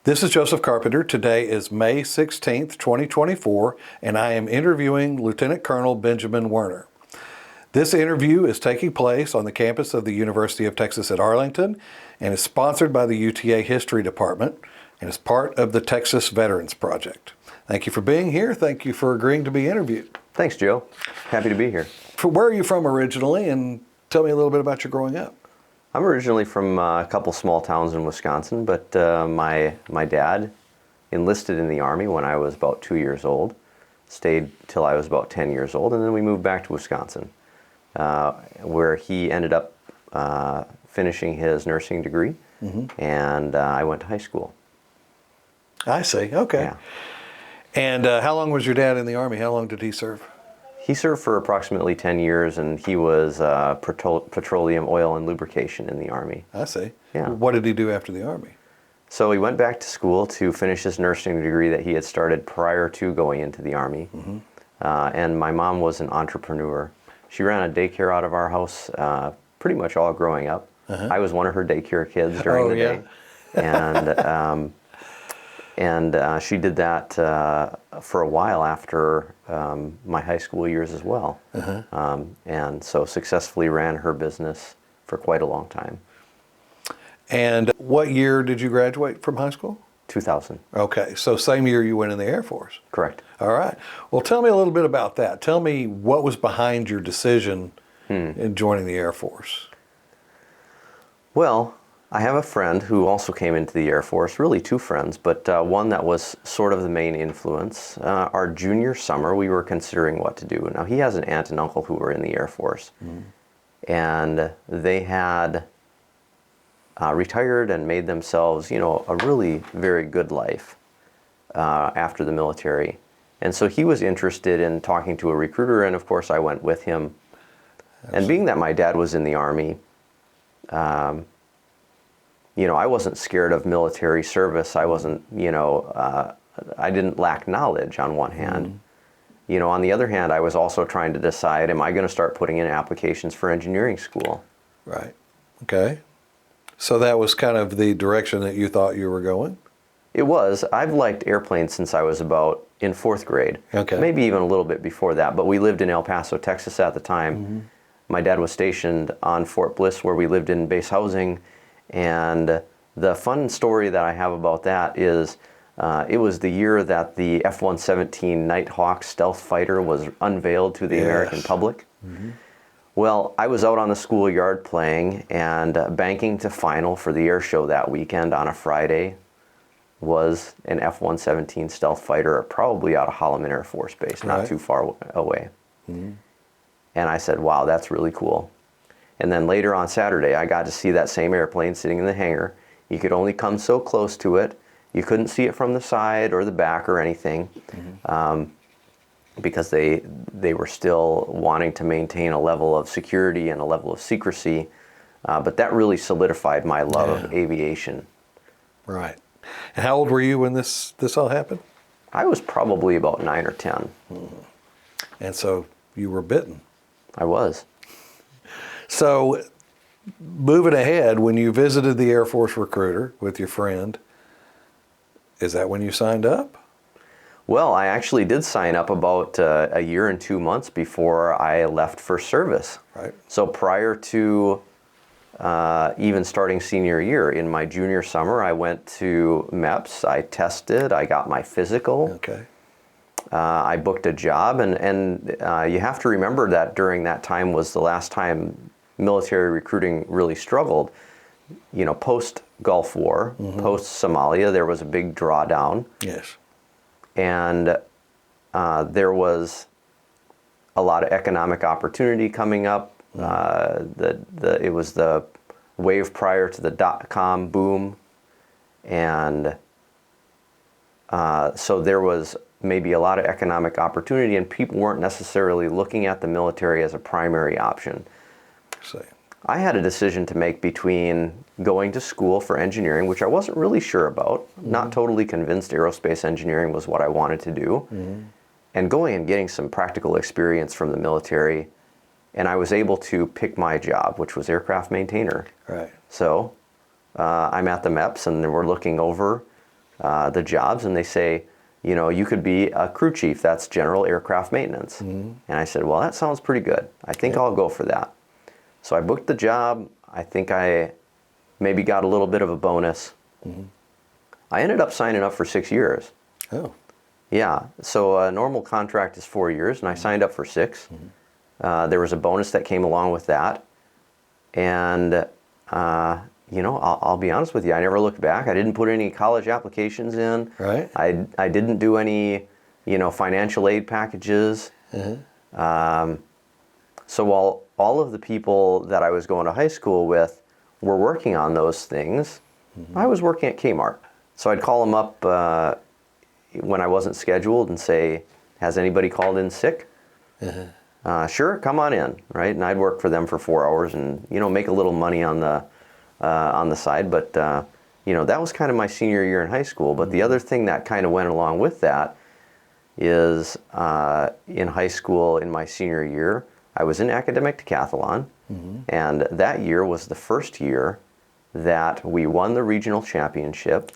This is Joseph Carpenter. Today is May 16th, 2024, and I am interviewing Lieutenant Colonel Benjamin Werner. This interview is taking place on the campus of the University of Texas at Arlington and is sponsored by the UTA History Department and is part of the Texas Veterans Project. Thank you for being here. Thank you for agreeing to be interviewed. Thanks, Joe. Happy to be here. Where are you from originally, and tell me a little bit about your growing up. I'm originally from a couple small towns in Wisconsin, but my dad enlisted in the Army when I was about 2 years old, stayed till I was about 10 years old, and then we moved back to Wisconsin, where he ended up finishing his nursing degree, and I went to high school. I see. Okay. Yeah. And how long was your dad in the Army? How long did he serve? He served for approximately 10 years, and he was petroleum, oil, and lubrication in the Army. I see. Yeah. What did he do after the Army? So he went back to school to finish his nursing degree that he had started prior to going into the Army. And my mom was an entrepreneur. She ran a daycare out of our house pretty much all growing up. I was one of her daycare kids during the day. And she did that for a while after my high school years as well. And so successfully ran her business for quite a long time. And what year did you graduate from high school? 2000. Okay, so same year you went in the Air Force. Correct. All right. Well, tell me a little bit about that. Tell me what was behind your decision in joining the Air Force. Well, I have a friend who also came into the Air Force, really two friends, but one that was sort of the main influence. Our junior summer, we were considering what to do. Now, he has an aunt and uncle who were in the Air Force, and they had retired and made themselves, a really very good life after the military. And so he was interested in talking to a recruiter, and of course I went with him. And being that my dad was in the Army, I wasn't scared of military service. I wasn't, I didn't lack knowledge on one hand. On the other hand, I was also trying to decide, am I going to start putting in applications for engineering school? Right. Okay. So that was kind of the direction that you thought you were going? It was. I've liked airplanes since I was about in fourth grade. Okay. Maybe even a little bit before that, but we lived in El Paso, Texas at the time. My dad was stationed on Fort Bliss, where we lived in base housing. And the fun story that I have about that is it was the year that the F-117 Nighthawk stealth fighter was unveiled to the American public. Well, I was out on the schoolyard playing, and banking to final for the air show that weekend on a Friday was an F-117 stealth fighter, probably out of Holloman Air Force Base, not too far away. And I said, wow, that's really cool. And then later on Saturday, I got to see that same airplane sitting in the hangar. You could only come so close to it. You couldn't see it from the side or the back or anything, because they were still wanting to maintain a level of security and a level of secrecy. But that really solidified my love of aviation. Right. And how old were you when this all happened? I was probably about 9 or 10. And so you were bitten. I was. So, moving ahead, when you visited the Air Force recruiter with your friend, is that when you signed up? Well, I actually did sign up about a year and 2 months before I left for service. Right. So prior to even starting senior year, in my junior summer, I went to MEPS, I tested, I got my physical. Okay. I booked a job, and you have to remember that during that time was the last time military recruiting really struggled. Post-Gulf War, post-Somalia, there was a big drawdown. Yes. And there was a lot of economic opportunity coming up. It was the wave prior to the dot-com boom. And so there was maybe a lot of economic opportunity, and people weren't necessarily looking at the military as a primary option. I had a decision to make between going to school for engineering, which I wasn't really sure about, not totally convinced aerospace engineering was what I wanted to do, and going and getting some practical experience from the military. And I was able to pick my job, which was aircraft maintainer. Right. So I'm at the MEPS, and we're looking over the jobs, and they say, you know, you could be a crew chief. That's general aircraft maintenance. And I said, well, that sounds pretty good. I think I'll go for that. So I booked the job. I think I maybe got a little bit of a bonus. I ended up signing up for 6 years. Oh. Yeah, so a normal contract is 4 years, and I signed up for 6. There was a bonus that came along with that. And, you know, I'll be honest with you, I never looked back. I didn't put any college applications in. Right. I didn't do any, you know, financial aid packages. So while all of the people that I was going to high school with were working on those things, I was working at Kmart. So I'd call them up when I wasn't scheduled and say, has anybody called in sick? Sure, come on in, right? And I'd work for them for 4 hours and, you know, make a little money on the side. But, you know, that was kind of my senior year in high school. But the other thing that kind of went along with that is in high school, in my senior year, I was in academic decathlon. And that year was the first year that we won the regional championship.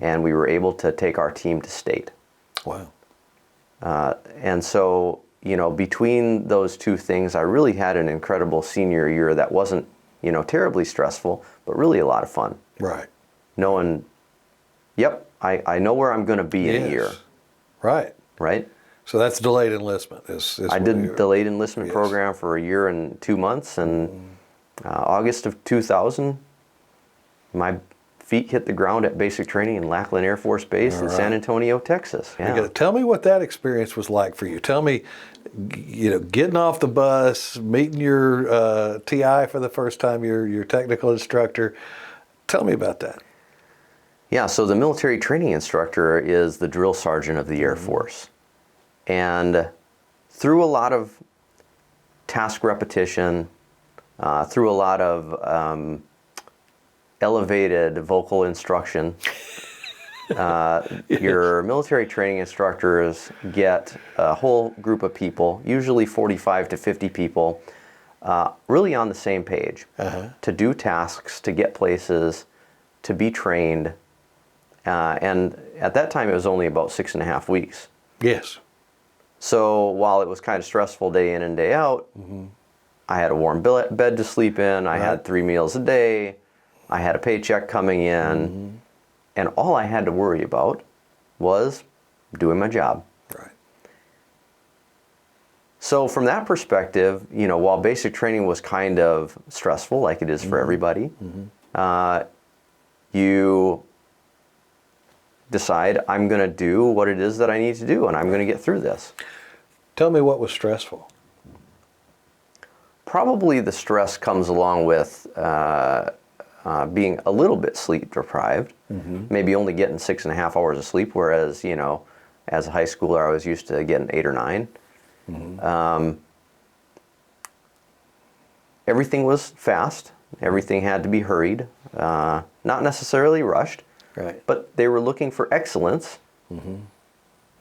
And we were able to take our team to state. Wow. And so, you know, between those two things, I really had an incredible senior year that wasn't, you know, terribly stressful, but really a lot of fun. Right. Knowing, yep, I know where I'm going to be in a year. Right. Right? So that's delayed enlistment. I did delayed enlistment program for a year and 2 months, and August of 2000, my feet hit the ground at basic training in Lackland Air Force Base in San Antonio, Texas. Yeah. Tell me what that experience was like for you. Tell me, you know, getting off the bus, meeting your TI for the first time, your technical instructor. Tell me about that. Yeah, so the military training instructor is the drill sergeant of the Air Force. And through a lot of task repetition, through a lot of elevated vocal instruction, your military training instructors get a whole group of people, usually 45 to 50 people, really on the same page to do tasks, to get places, to be trained. And at that time, it was only about 6.5 weeks. Yes. So while it was kind of stressful day in and day out, I had a warm bed to sleep in. I had 3 meals a day. I had a paycheck coming in. And all I had to worry about was doing my job. Right. So from that perspective, you know, while basic training was kind of stressful, like it is for everybody, you decide, I'm going to do what it is that I need to do, and I'm going to get through this. Tell me what was stressful. Probably the stress comes along with being a little bit sleep deprived, maybe only getting 6.5 hours of sleep, whereas, you know, as a high schooler, I was used to getting 8 or 9. Everything was fast. Everything had to be hurried, not necessarily rushed. Right. But they were looking for excellence.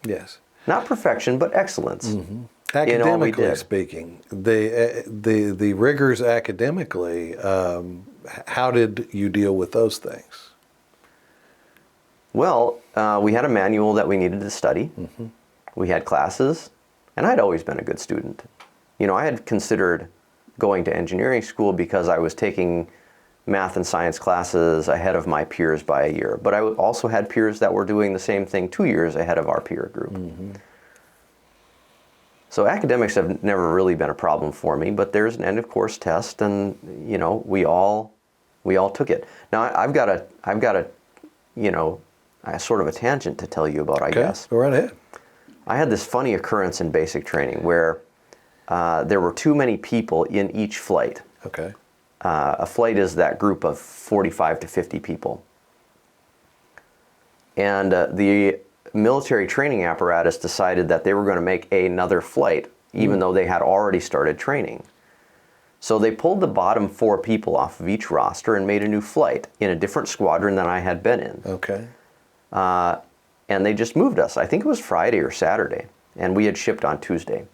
Yes. Not perfection, but excellence. Academically speaking, the rigors academically, how did you deal with those things? Well, we had a manual that we needed to study. We had classes, and I'd always been a good student. You know, I had considered going to engineering school because I was taking math and science classes ahead of my peers by a year. But I also had peers that were doing the same thing 2 years ahead of our peer group. So academics have never really been a problem for me, but there's an end of course test, and you know, we all took it. Now I've got a you know, sort of a tangent to tell you about, I guess. Go right ahead. I had this funny occurrence in basic training where there were too many people in each flight. Okay. A flight is that group of 45 to 50 people. And the military training apparatus decided that they were going to make another flight, even though they had already started training. So they pulled the bottom 4 people off of each roster and made a new flight in a different squadron than I had been in. Okay. And they just moved us. I think it was Friday or Saturday, and we had shipped on Tuesday.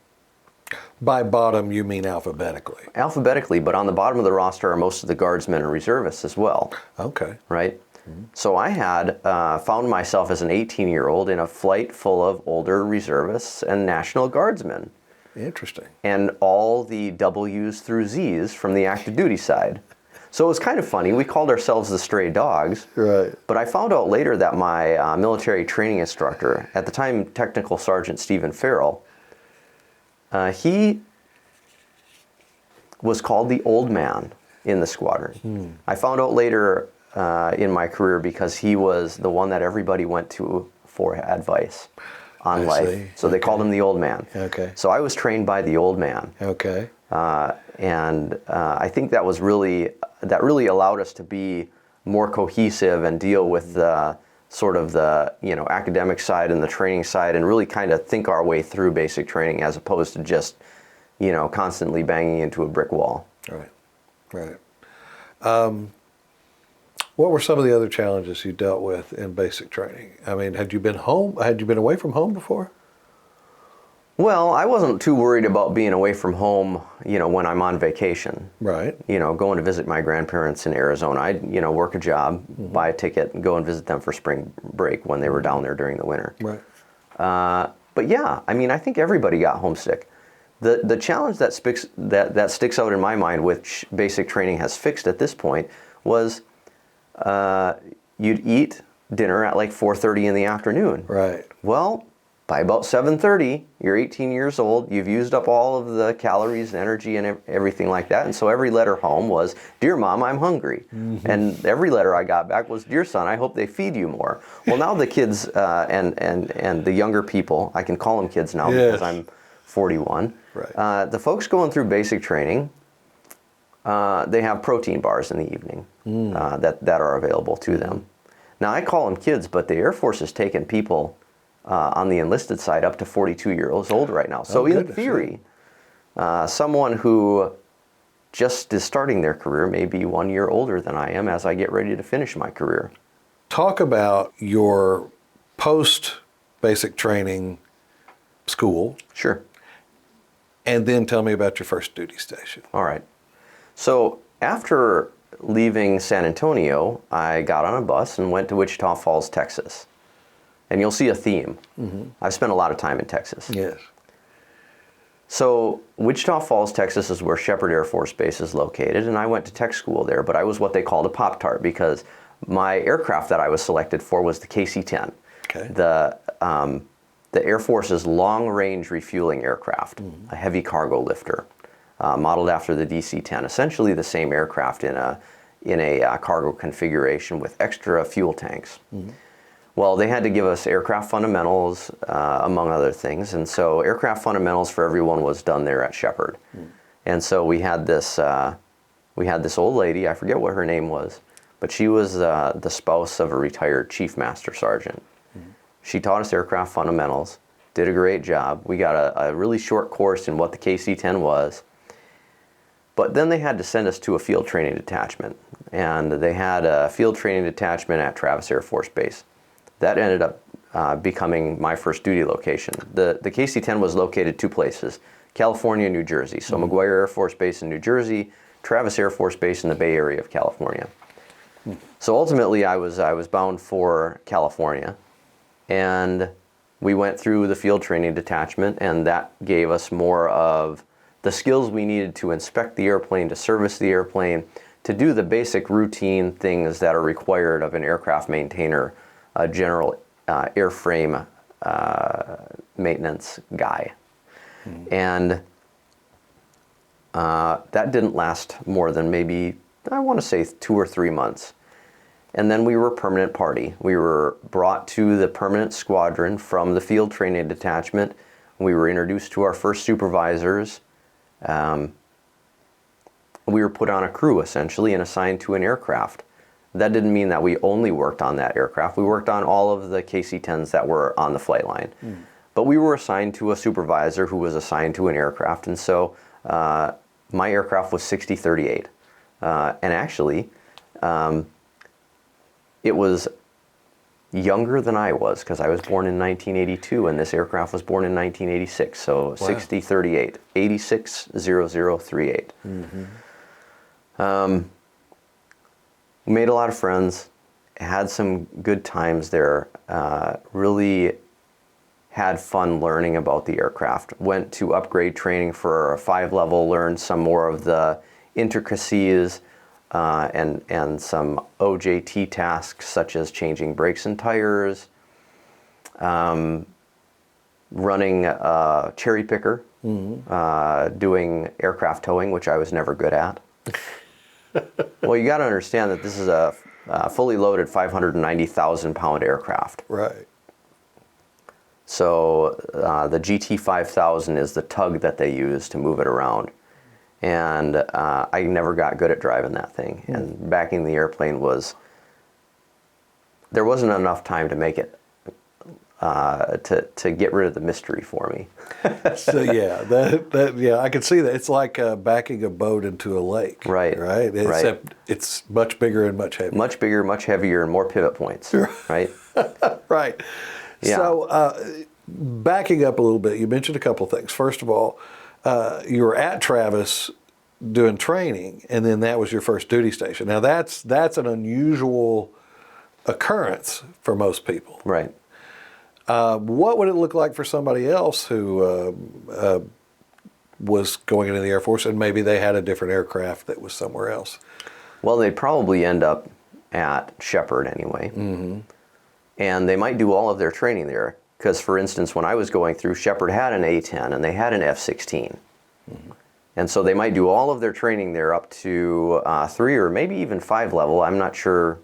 By bottom, you mean Alphabetically, but on the bottom of the roster are most of the guardsmen and reservists as well. Okay. Right? So I had found myself as an 18-year-old in a flight full of older reservists and National Guardsmen. Interesting. And all the W's through Z's from the active duty side. So it was kind of funny. We called ourselves the Stray Dogs. Right. But I found out later that my military training instructor, at the time Technical Sergeant Stephen Farrell, he was called the old man in the squadron. I found out later in my career because he was the one that everybody went to for advice on life. See. So they called him the old man. Okay. So I was trained by the old man. Okay. And I think that really allowed us to be more cohesive and deal with the sort of the academic side and the training side, and really kind of think our way through basic training as opposed to just constantly banging into a brick wall. Right. What were some of the other challenges you dealt with in basic training? I mean, had you been home? Had you been away from home before? Well, I wasn't too worried about being away from home, when I'm on vacation. Right. Going to visit my grandparents in Arizona. I'd, work a job, buy a ticket, and go and visit them for spring break when they were down there during the winter. Right. But yeah, I mean, I think everybody got homesick. The challenge that sticks out in my mind, which basic training has fixed at this point, was you'd eat dinner at like 4:30 in the afternoon. Right. Well, by about 7:30, you're 18 years old, you've used up all of the calories and energy and everything like that, and so every letter home was, "Dear Mom, I'm hungry." And every letter I got back was, "Dear son, I hope they feed you more." Well, now the kids and the younger people, I can call them kids now because I'm 41. Right. The folks going through basic training, they have protein bars in the evening that are available to them. Now, I call them kids, but the Air Force has taken people on the enlisted side up to 42 years old right now. So in theory, someone who just is starting their career may be 1 year older than I am as I get ready to finish my career. Talk about your post-basic training school. Sure. And then tell me about your first duty station. All right. So after leaving San Antonio, I got on a bus and went to Wichita Falls, Texas. And you'll see a theme. I've spent a lot of time in Texas. Yes. So Wichita Falls, Texas is where Shepherd Air Force Base is located, and I went to tech school there, but I was what they called a Pop-Tart because my aircraft that I was selected for was the KC-10. Okay. The Air Force's long-range refueling aircraft, a heavy cargo lifter, modeled after the DC-10, essentially the same aircraft in a cargo configuration with extra fuel tanks. Well, they had to give us aircraft fundamentals, among other things, and so aircraft fundamentals for everyone was done there at Shepherd. And so we had this old lady, I forget what her name was, but she was the spouse of a retired Chief Master Sergeant. She taught us aircraft fundamentals, did a great job. We got a really short course in what the KC-10 was. But then they had to send us to a field training detachment. And they had a field training detachment at Travis Air Force Base. That ended up becoming my first duty location. The KC-10 was located two places, California and New Jersey. So McGuire Air Force Base in New Jersey, Travis Air Force Base in the Bay Area of California. So ultimately I was bound for California. And we went through the field training detachment, and that gave us more of the skills we needed to inspect the airplane, to service the airplane, to do the basic routine things that are required of an aircraft maintainer, a general airframe maintenance guy. And that didn't last more than maybe, I want to say 2 or 3 months. And then we were a permanent party. We were brought to the permanent squadron from the field training detachment. We were introduced to our first supervisors. We were put on a crew, essentially, and assigned to an aircraft. That didn't mean that we only worked on that aircraft. We worked on all of the KC-10s that were on the flight line. But we were assigned to a supervisor who was assigned to an aircraft. And so my aircraft was 6038. And actually, it was younger than I was because I was born in 1982 and this aircraft was born in 1986. So wow. 6038, 860038. We made a lot of friends, had some good times there. Really had fun learning about the aircraft. Went to upgrade training for a 5-level, learned some more of the intricacies and some OJT tasks such as changing brakes and tires, running a cherry picker, doing aircraft towing, which I was never good at. Well, you got to understand that this is a fully loaded 590,000 pound aircraft. Right. So the GT5000 is the tug that they use to move it around. And I never got good at driving that thing. And backing the airplane there wasn't enough time to make it, to get rid of the mystery for me. So yeah, I can see that. It's like backing a boat into a lake. Right. Right. Except it's much bigger and much heavier. Much bigger, much heavier, and more pivot points. Right. Right. Yeah. So backing up a little bit, you mentioned a couple of things. First of all, you were at Travis doing training, and then that was your first duty station. Now that's an unusual occurrence for most people. Right. What would it look like for somebody else who was going into the Air Force and maybe they had a different aircraft that was somewhere else? Well, they'd probably end up at Shepherd anyway. And they might do all of their training there. Because, for instance, when I was going through, Shepherd had an A-10 and they had an F-16. And so they might do all of their training there up to 3 or maybe even 5 level. I'm not sure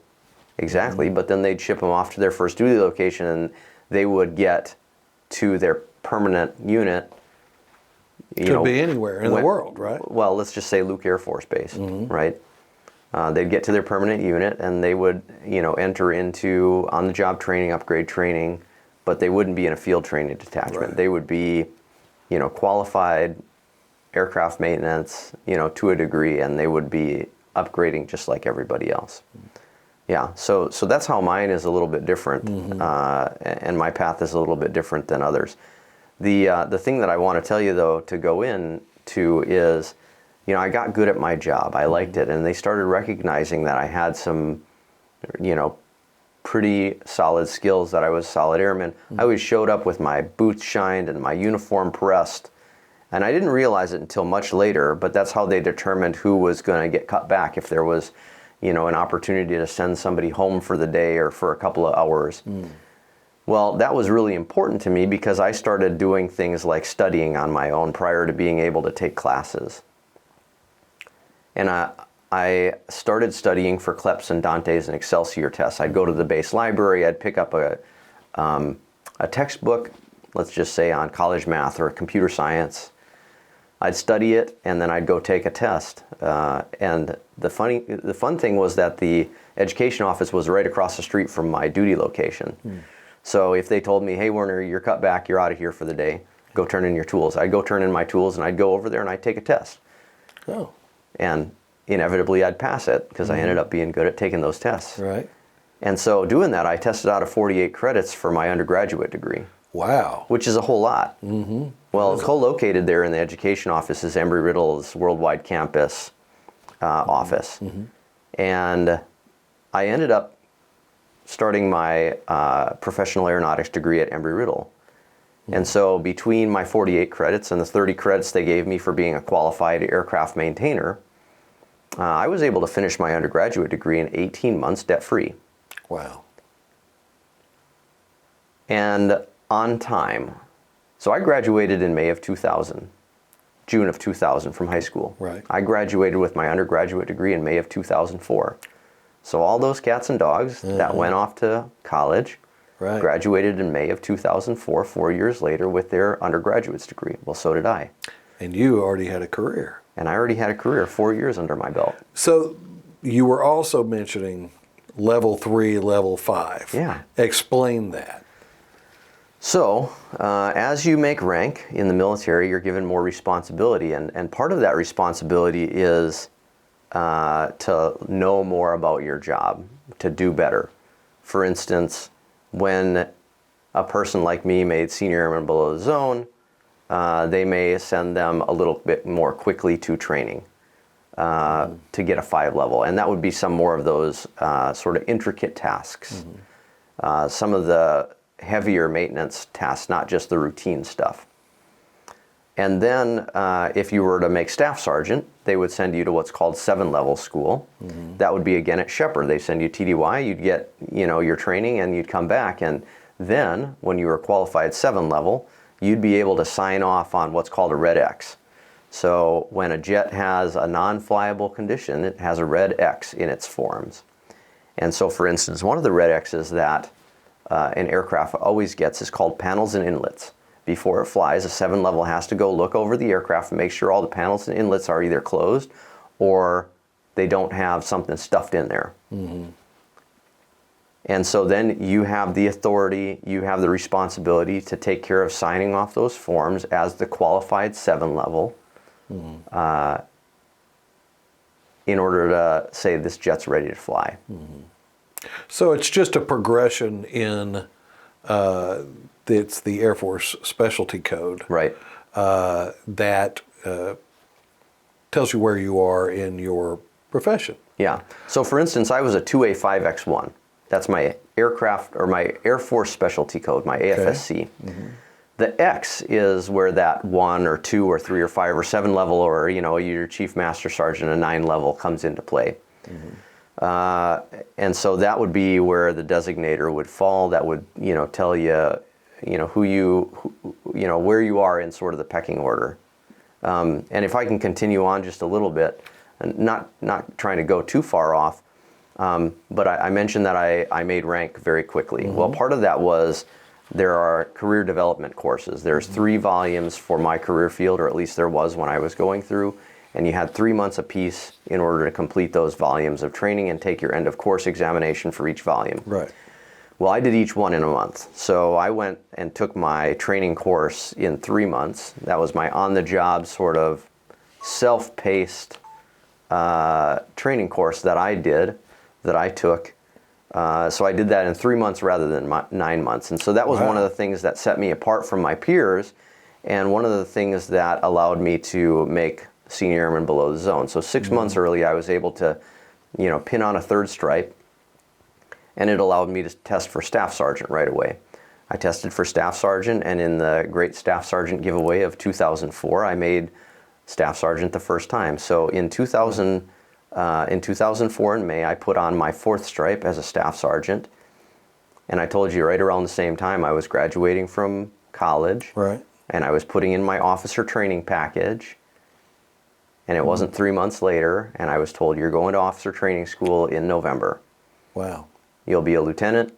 exactly. But then they'd ship them off to their first duty location, and they would get to their permanent unit. Could be anywhere in the world, right? Well, let's just say Luke Air Force Base, right? They'd get to their permanent unit, and they would, enter into on-the-job training, upgrade training, but they wouldn't be in a field training detachment. Right. They would be, qualified aircraft maintenance, to a degree, and they would be upgrading just like everybody else. Yeah, so that's how mine is a little bit different, and my path is a little bit different than others. The thing that I want to tell you, though, to go into is, I got good at my job. I liked it, and they started recognizing that I had some, pretty solid skills, that I was a solid airman. I always showed up with my boots shined and my uniform pressed, and I didn't realize it until much later, but that's how they determined who was going to get cut back if there was, an opportunity to send somebody home for the day or for a couple of hours. Well, that was really important to me because I started doing things like studying on my own prior to being able to take classes. And I started studying for CLEPS and Dante's and Excelsior tests. I'd go to the base library, I'd pick up a textbook, let's just say on college math or computer science. I'd study it, and then I'd go take a test. And the fun thing was that the education office was right across the street from my duty location. So if they told me, hey, Werner, you're cut back, you're out of here for the day, go turn in your tools. I'd go turn in my tools, and I'd go over there and I'd take a test. Oh. And inevitably I'd pass it because I ended up being good at taking those tests. Right. And so doing that, I tested out of 48 credits for my undergraduate degree. Wow. Which is a whole lot. Well, co-located there in the education office is Embry-Riddle's Worldwide Campus office. And I ended up starting my professional aeronautics degree at Embry-Riddle. And so between my 48 credits and the 30 credits they gave me for being a qualified aircraft maintainer, I was able to finish my undergraduate degree in 18 months debt-free. Wow. And on time. So I graduated in May of 2000, June of 2000 from high school. Right. I graduated with my undergraduate degree in May of 2004. So all those cats and dogs that went off to college graduated in May of 2004, 4 years later with their undergraduate's degree. Well, so did I. And you already had a career. And I already had a career, 4 years under my belt. So you were also mentioning level 3, level 5. Yeah. Explain that. So, as you make rank in the military, you're given more responsibility. And part of that responsibility is to know more about your job, to do better. For instance, when a person like me made senior airman below the zone, they may send them a little bit more quickly to training. to get a 5 level. And that would be some more of those sort of intricate tasks. Some of the heavier maintenance tasks, not just the routine stuff. And then if you were to make staff sergeant, they would send you to what's called 7-level school. That would be again at Shepherd. They send you TDY, you'd get your training, and you'd come back. And then when you were qualified 7-level, you'd be able to sign off on what's called a red X. So when a jet has a non-flyable condition, it has a red X in its forms. And so for instance, one of the red X's that an aircraft always gets is called panels and inlets. Before it flies, a 7-level has to go look over the aircraft and make sure all the panels and inlets are either closed or they don't have something stuffed in there. And so then you have the authority, you have the responsibility to take care of signing off those forms as the qualified 7-level in order to say this jet's ready to fly. So it's just a progression in it's the Air Force Specialty Code, Right. That tells you where you are in your profession. Yeah. So for instance, I was a 2A5X1. That's my aircraft or my Air Force Specialty Code, my AFSC. The X is where that 1 or 2 or 3 or 5 or 7 level, or your Chief Master Sergeant, a 9 level, comes into play. And so that would be where the designator would fall. That would tell you where you are in sort of the pecking order. And if I can continue on just a little bit, and not trying to go too far off, but I mentioned that I made rank very quickly. Well, part of that was there are career development courses. There's 3 volumes for my career field, or at least there was when I was going through, and you had 3 months apiece in order to complete those volumes of training and take your end of course examination for each volume. Right. Well, I did each one in a month. So I went and took my training course in 3 months. That was my on-the-job sort of self-paced training course that I took. So I did that in 3 months rather than 9 months. And so that was one of the things that set me apart from my peers, and one of the things that allowed me to make senior airman below the zone. So 6 months early, I was able to, pin on a 3rd stripe, and it allowed me to test for staff sergeant right away. I tested for staff sergeant, and in the great staff sergeant giveaway of 2004, I made staff sergeant the first time. So in 2004 in May, I put on my 4th stripe as a staff sergeant, and I told you right around the same time I was graduating from college, Right. and I was putting in my officer training package, and it wasn't 3 months later, and I was told, you're going to officer training school in November. Wow. You'll be a lieutenant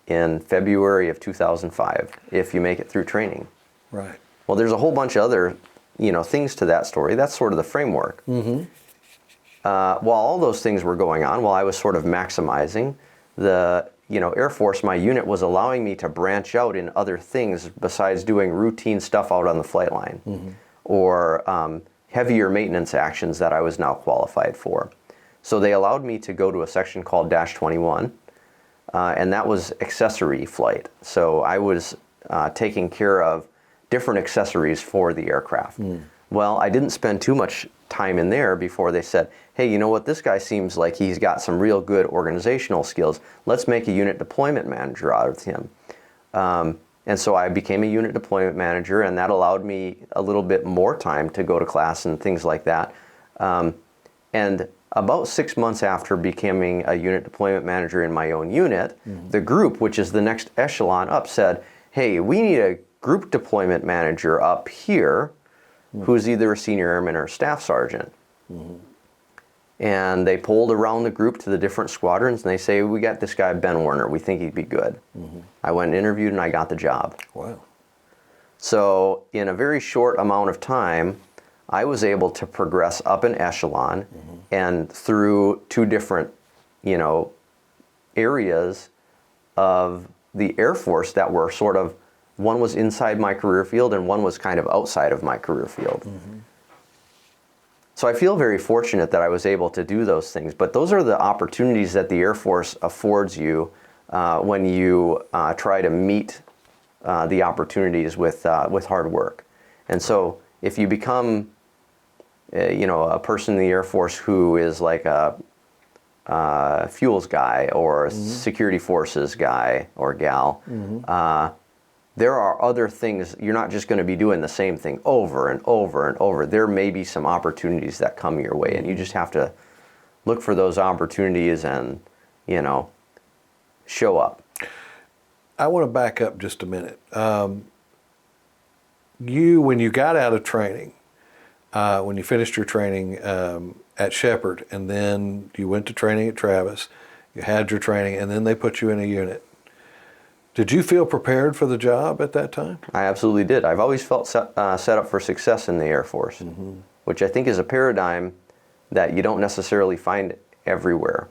in February of 2005 if you make it through training. Right. Well, there's a whole bunch of other, things to that story. That's sort of the framework. While all those things were going on, while I was sort of maximizing, the Air Force, my unit was allowing me to branch out in other things besides doing routine stuff out on the flight line, or heavier maintenance actions that I was now qualified for. So they allowed me to go to a section called Dash 21, and that was accessory flight. So I was taking care of different accessories for the aircraft. Well, I didn't spend too much time in there before they said, hey, you know what, this guy seems like he's got some real good organizational skills. Let's make a unit deployment manager out of him. And so I became a unit deployment manager, and that allowed me a little bit more time to go to class and things like that. And about 6 months after becoming a unit deployment manager in my own unit, the group, which is the next echelon up, said, hey, we need a group deployment manager up here who's either a senior airman or a staff sergeant. And they polled around the group to the different squadrons, and they say, we got this guy, Ben Werner. We think he'd be good. I went and interviewed, and I got the job. Wow. So in a very short amount of time, I was able to progress up an echelon and through 2 different, areas of the Air Force that were sort of, one was inside my career field and one was kind of outside of my career field. So I feel very fortunate that I was able to do those things. But those are the opportunities that the Air Force affords you when you try to meet the opportunities with hard work. And so if you become, a person in the Air Force who is like a fuels guy or a security forces guy or gal. There are other things. You're not just going to be doing the same thing over and over and over. There may be some opportunities that come your way, and you just have to look for those opportunities and, show up. I want to back up just a minute. When you got out of training, when you finished your training at Shepherd, and then you went to training at Travis, you had your training, and then they put you in a unit. Did you feel prepared for the job at that time? I absolutely did. I've always felt set up for success in the Air Force, which I think is a paradigm that you don't necessarily find everywhere.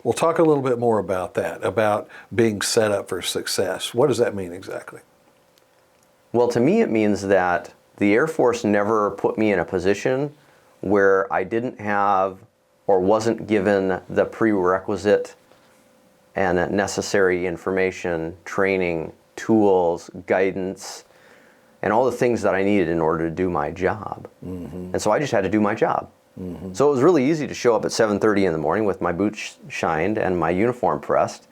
Well, talk a little bit more about that, about being set up for success. What does that mean exactly? Well, to me, it means that the Air Force never put me in a position where I didn't have or wasn't given the prerequisite and necessary information, training, tools, guidance, and all the things that I needed in order to do my job. And so I just had to do my job. So it was really easy to show up at 7:30 in the morning with my boots shined and my uniform pressed,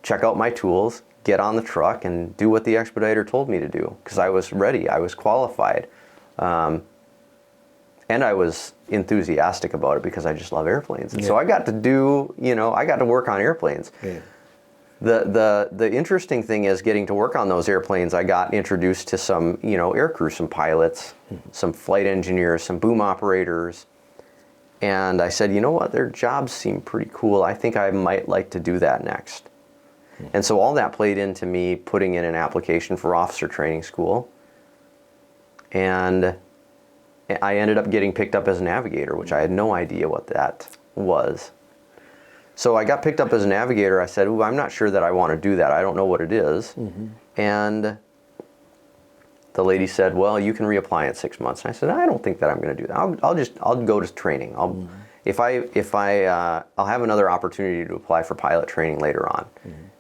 check out my tools, get on the truck, and do what the expediter told me to do, because I was ready, I was qualified. And I was enthusiastic about it because I just love airplanes. And so I got to do, I got to work on airplanes. Yeah. The interesting thing is getting to work on those airplanes. I got introduced to some, air crew, some pilots, some flight engineers, some boom operators. And I said, you know what, their jobs seem pretty cool. I think I might like to do that next. And so all that played into me putting in an application for officer training school. And I ended up getting picked up as a navigator, which I had no idea what that was. So I got picked up as a navigator. I said, "Ooh, I'm not sure that I want to do that. I don't know what it is." And the lady said, "Well, you can reapply in 6 months." And I said, "I don't think that I'm going to do that. I'll go to training. I'll have another opportunity to apply for pilot training later on."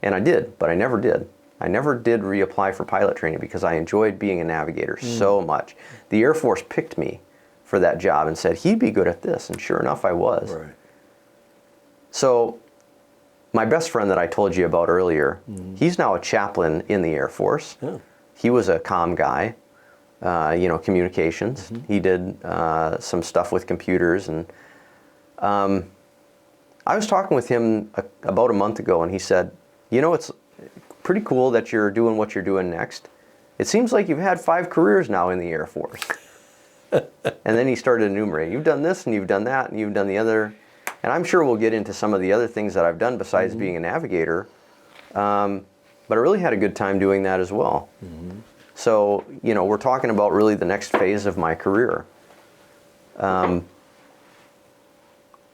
And I did, but I never did. I never did reapply for pilot training because I enjoyed being a navigator so much. The Air Force picked me for that job and said, he'd be good at this. And sure enough, I was. Right. So my best friend that I told you about earlier, he's now a chaplain in the Air Force. Yeah. He was a comm guy, communications. He did some stuff with computers. And I was talking with him about a month ago, and he said, it's pretty cool that you're doing what you're doing next. It seems like you've had 5 careers now in the Air Force. And then he started enumerating. You've done this, and you've done that, and you've done the other. And I'm sure we'll get into some of the other things that I've done besides being a navigator. But I really had a good time doing that as well. So, we're talking about really the next phase of my career.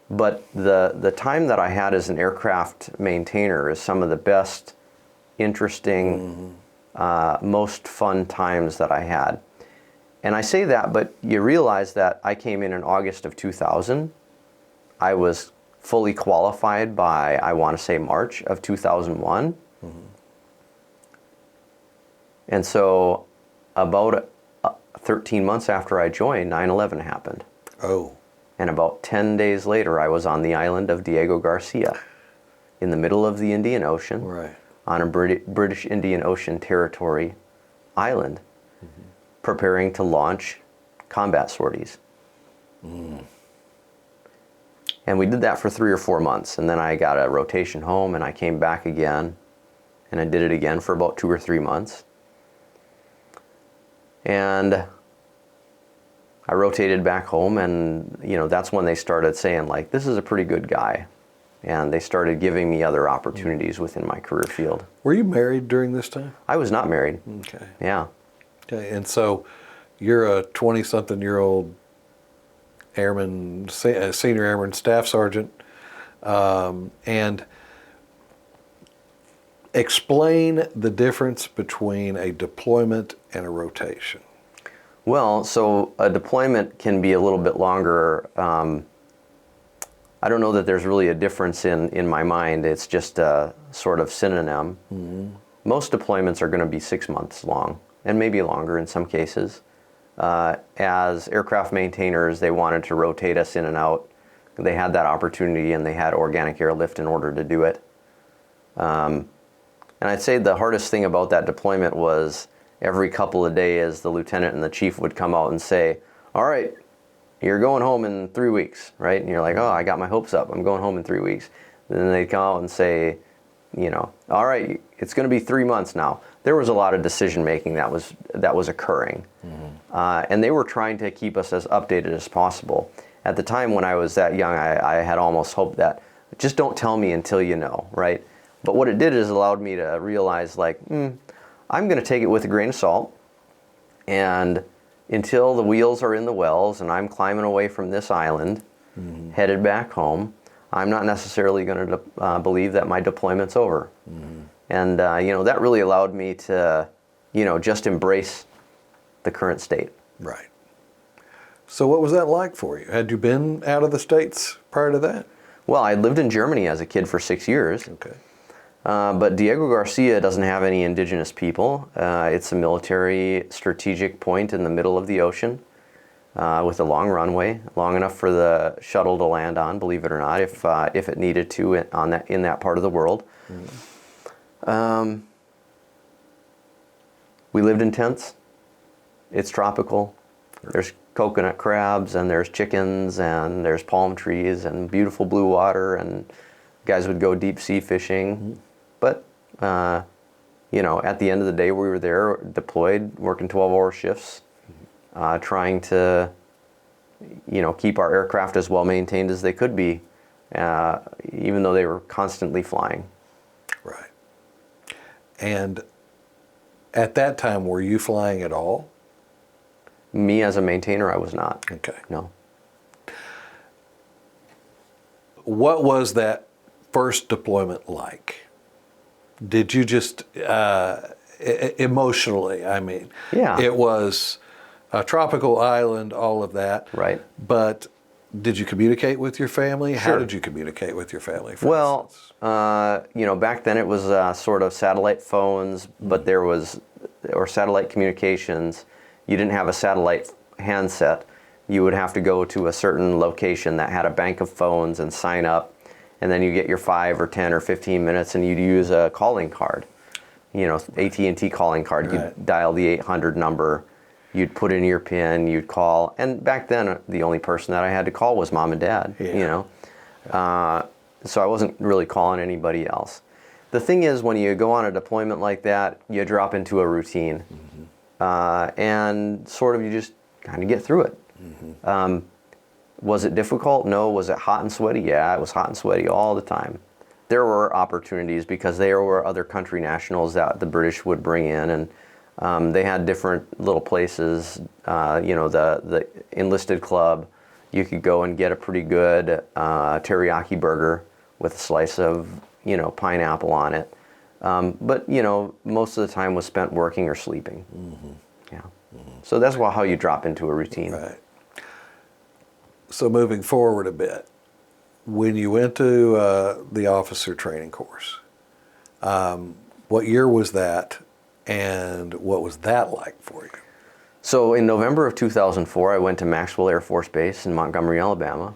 But the time that I had as an aircraft maintainer is some of the best, interesting, most fun times that I had. And I say that, but you realize that I came in August of 2000. I was fully qualified by, I want to say, March of 2001. And so about 13 months after I joined, 9/11 happened. Oh. And about 10 days later, I was on the island of Diego Garcia in the middle of the Indian Ocean, Right. on a British Indian Ocean Territory island, preparing to launch combat sorties. And we did that for 3 or 4 months, and then I got a rotation home, and I came back again, and I did it again for about 2 or 3 months. And I rotated back home, and that's when they started saying, like, this is a pretty good guy. And they started giving me other opportunities within my career field. Were you married during this time? I was not married. Okay. Yeah. Okay. And so you're a 20-something-year-old airman, senior airman staff sergeant, and explain the difference between a deployment and a rotation. Well, so a deployment can be a little bit longer. I don't know that there's really a difference in my mind. It's just a sort of synonym. Most deployments are going to be 6 months long, and maybe longer in some cases. as aircraft maintainers, they wanted to rotate us in and out. They had that opportunity, and they had organic airlift in order to do it. And I'd say the hardest thing about that deployment was every couple of days, the lieutenant and the chief would come out and say, all right, you're going home in 3 weeks, right? And you're like, oh, I got my hopes up. I'm going home in 3 weeks. And then they'd come out and say, all right, it's going to be 3 months now. There was a lot of decision making that was occurring. And they were trying to keep us as updated as possible. At the time when I was that young, I had almost hoped that, just don't tell me until you know, right? But what it did is allowed me to realize, like, I'm going to take it with a grain of salt, and until the wheels are in the wells and I'm climbing away from this island, headed back home, I'm not necessarily going to believe that my deployment's over. And, that really allowed me to, just embrace the current state. Right. So what was that like for you? Had you been out of the States prior to that? Well, I lived in Germany as a kid for 6 years. Okay. But Diego Garcia doesn't have any indigenous people. It's a military strategic point in the middle of the ocean with a long runway, long enough for the shuttle to land on, believe it or not, if it needed to in that part of the world. We lived in tents. It's tropical. There's coconut crabs, and there's chickens, and there's palm trees, and beautiful blue water, and guys would go deep sea fishing. But, at the end of the day, we were there, deployed, working 12-hour shifts, trying to, keep our aircraft as well maintained as they could be, even though they were constantly flying. Right. And at that time, were you flying at all? Me as a maintainer, I was not. Okay. No. What was that first deployment like? Did you just, emotionally, I mean, Yeah. It was a tropical island, all of that. Right. But did you communicate with your family? How Sure. did you communicate with your family, for Well, instance? back then it was sort of satellite phones, but or satellite communications. You didn't have a satellite handset. You would have to go to a certain location that had a bank of phones and sign up, and then you get your 5 or 10 or 15 minutes, and you'd use a calling card, AT&T calling card. Right. You'd dial the 800 number, you'd put in your PIN, you'd call, and back then the only person that I had to call was mom and dad. Yeah. So I wasn't really calling anybody else. The thing is, when you go on a deployment like that, you drop into a routine. And sort of you just kind of get through it. Was it difficult? No. Was it hot and sweaty? Yeah, it was hot and sweaty all the time. There were opportunities because there were other country nationals that the British would bring in, and they had different little places. The enlisted club, you could go and get a pretty good teriyaki burger with a slice of pineapple on it. But most of the time was spent working or sleeping. Yeah. So that's how you drop into a routine. Right. So moving forward a bit, when you went to the officer training course, what year was that, and what was that like for you? So in November of 2004, I went to Maxwell Air Force Base in Montgomery, Alabama,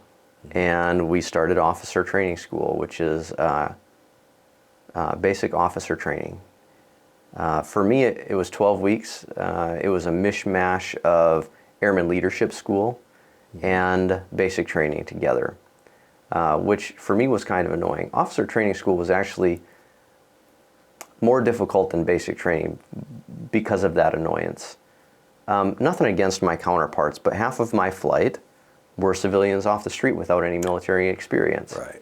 and we started officer training school, which is basic officer training. For me, it was 12 weeks. It was a mishmash of airman leadership school and basic training together, which for me was kind of annoying. Officer training school was actually more difficult than basic training because of that annoyance. Nothing against my counterparts, but half of my flight were civilians off the street without any military experience. Right.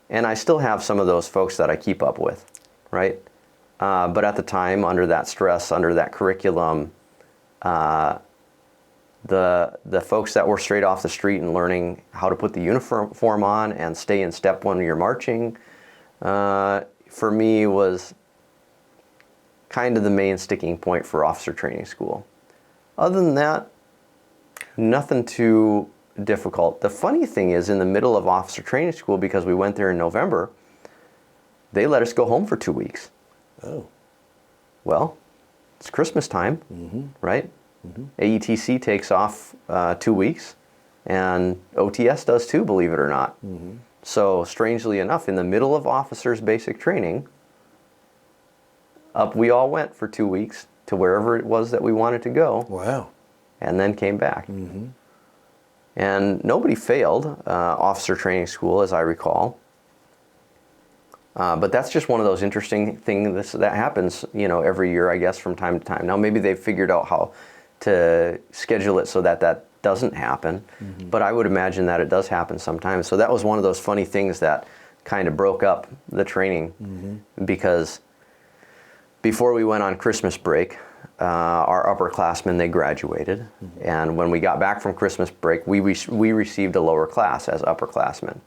And I still have some of those folks that I keep up with, right? But at the time, under that stress, under that curriculum, the folks that were straight off the street and learning how to put the uniform on and stay in step when you're marching, for me was kind of the main sticking point for officer training school. Other than that, nothing too difficult. The funny thing is, in the middle of officer training school, because we went there in November, they let us go home for 2 weeks. Oh. Well, it's Christmas time, right? AETC takes off 2 weeks, and OTS does too, believe it or not. So strangely enough, in the middle of officers' basic training, up we all went for 2 weeks to wherever it was that we wanted to go. Wow. And then came back. And nobody failed officer training school, as I recall. But that's just one of those interesting things that happens, every year, I guess, from time to time. Now, maybe they've figured out how to schedule it so that that doesn't happen, but I would imagine that it does happen sometimes. So that was one of those funny things that kind of broke up the training, because before we went on Christmas break, our upperclassmen, they graduated, and when we got back from Christmas break, we received a lower class as upperclassmen.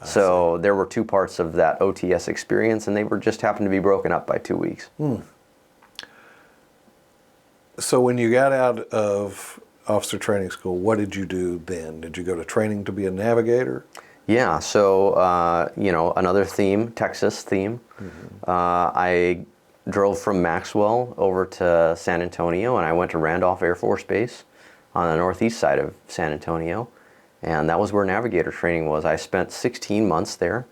So there were two parts of that OTS experience, and they were just happened to be broken up by 2 weeks. So when you got out of officer training school, what did you do then? Did you go to training to be a navigator? Yeah, so, another theme, Texas theme. I drove from Maxwell over to San Antonio, and I went to Randolph Air Force Base on the northeast side of San Antonio, and that was where navigator training was. I spent 16 months there.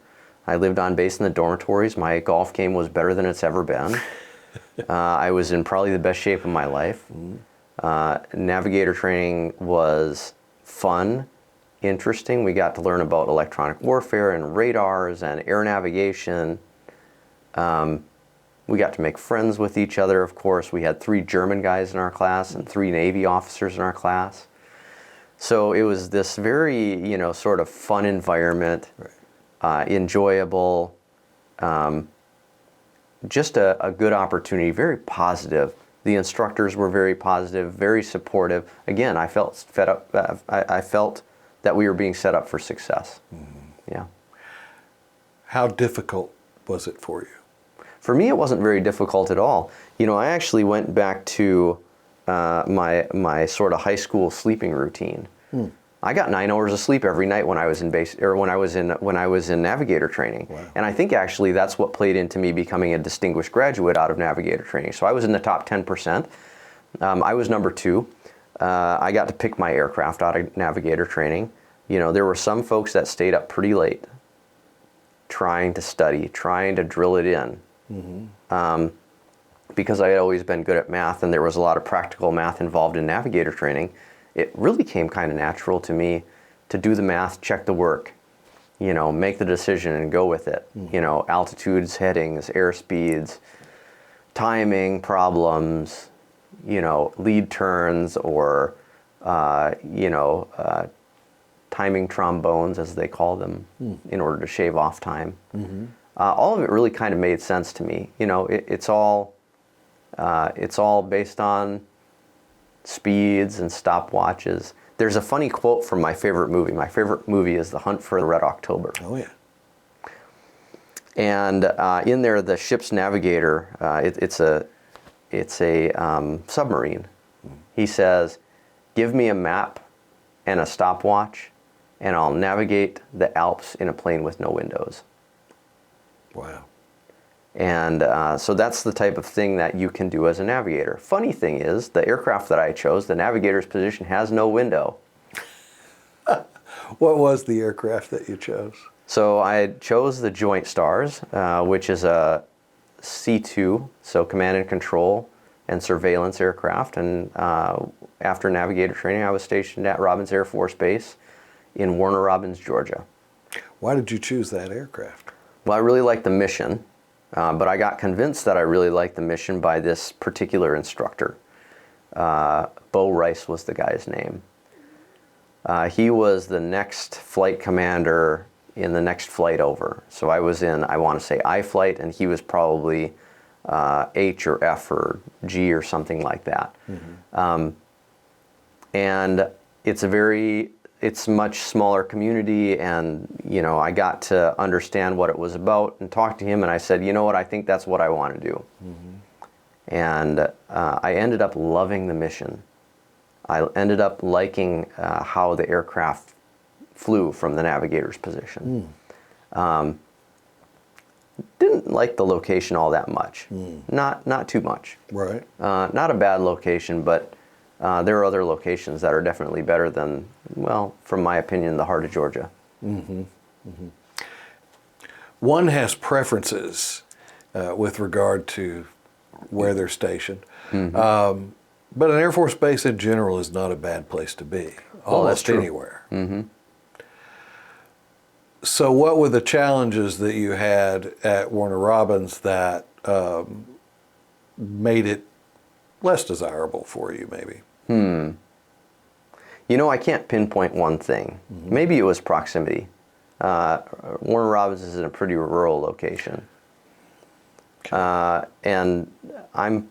I lived on base in the dormitories. My golf game was better than it's ever been. I was in probably the best shape of my life. Navigator training was fun, interesting. We got to learn about electronic warfare and radars and air navigation. We got to make friends with each other, of course. We had 3 German guys in our class and 3 Navy officers in our class. So it was this very, sort of fun environment, enjoyable, just a good opportunity, very positive. The instructors were very positive, very supportive. Again, I felt I felt that we were being set up for success. Yeah. How difficult was it for you? For me, it wasn't very difficult at all. I actually went back to my sort of high school sleeping routine. I got 9 hours of sleep every night when I was in base, or when I was in navigator training. Wow. And I think actually that's what played into me becoming a distinguished graduate out of navigator training. So I was in the top 10%. I was number 2. I got to pick my aircraft out of navigator training. There were some folks that stayed up pretty late trying to study, trying to drill it in. Because I had always been good at math and there was a lot of practical math involved in navigator training, it really came kind of natural to me to do the math, check the work, make the decision and go with it. Altitudes, headings, airspeeds, timing problems, lead turns, or, timing trombones, as they call them, in order to shave off time. All of it really kind of made sense to me. It's all based on speeds and stopwatches. There's a funny quote from my favorite movie. My favorite movie is The Hunt for the Red October. Oh, yeah. And in there, the ship's navigator, it's a submarine. He says, "Give me a map and a stopwatch, and I'll navigate the Alps in a plane with no windows." Wow. And so that's the type of thing that you can do as a navigator. Funny thing is, the aircraft that I chose, the navigator's position, has no window. What was the aircraft that you chose? So I chose the Joint Stars, which is a C2, so command and control and surveillance aircraft. And after navigator training, I was stationed at Robins Air Force Base in Warner Robins, Georgia. Why did you choose that aircraft? Well, I really liked the mission. But I got convinced that I really liked the mission by this particular instructor. Bo Rice was the guy's name. He was the next flight commander in the next flight over. So I was in, I want to say, I flight, and he was probably H or F or G or something like that. And it's a much smaller community, and I got to understand what it was about and talk to him, and I said, you know what, I think that's what I want to do. And I ended up loving the mission. I ended up liking how the aircraft flew from the navigator's position. Didn't like the location all that much. Not too much. Right. Not a bad location, but there are other locations that are definitely better than, well, from my opinion, the heart of Georgia. One has preferences with regard to where they're stationed. But an Air Force base in general is not a bad place to be, Well, that's almost true. anywhere. So what were the challenges that you had at Warner Robins that made it less desirable for you, maybe? You know, I can't pinpoint one thing. Maybe it was proximity. Warner Robins is in a pretty rural location. And I'm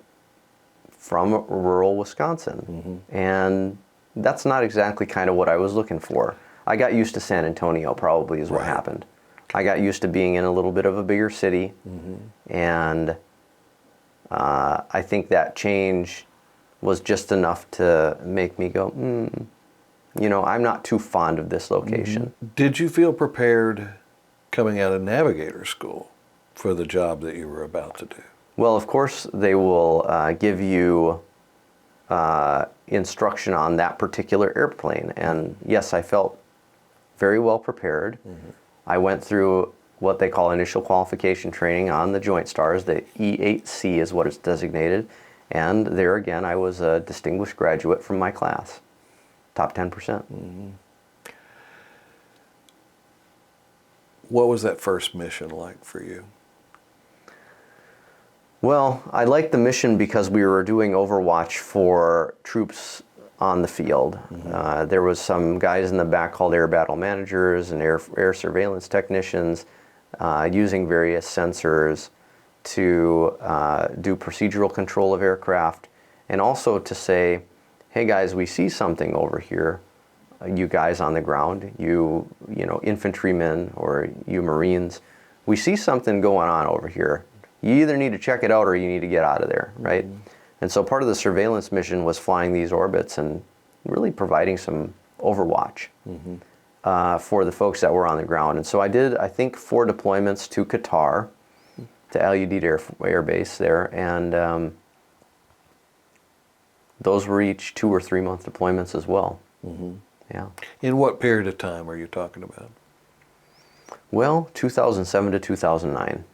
from rural Wisconsin. And that's not exactly kind of what I was looking for. I got used to San Antonio, probably, is what Right. happened. I got used to being in a little bit of a bigger city. And I think that change was just enough to make me go, you know, I'm not too fond of this location. Did you feel prepared coming out of navigator school for the job that you were about to do? Well, of course, they will give you instruction on that particular airplane. And yes, I felt very well prepared. I went through what they call initial qualification training on the Joint Stars. The E8C is what it's designated. And there again, I was a distinguished graduate from my class, top 10%. What was that first mission like for you? Well, I liked the mission because we were doing overwatch for troops on the field. There was some guys in the back called air battle managers and air surveillance technicians using various sensors to do procedural control of aircraft, and also to say, hey guys, we see something over here. You guys on the ground, you know, infantrymen or you Marines, we see something going on over here. You either need to check it out or you need to get out of there, right? And so part of the surveillance mission was flying these orbits and really providing some overwatch for the folks that were on the ground. And so I did, I think, 4 deployments to Qatar, to Al Udeid Air Base there, and those were each 2 or 3 month deployments as well. Yeah. In what period of time are you talking about? Well, 2007 to 2009.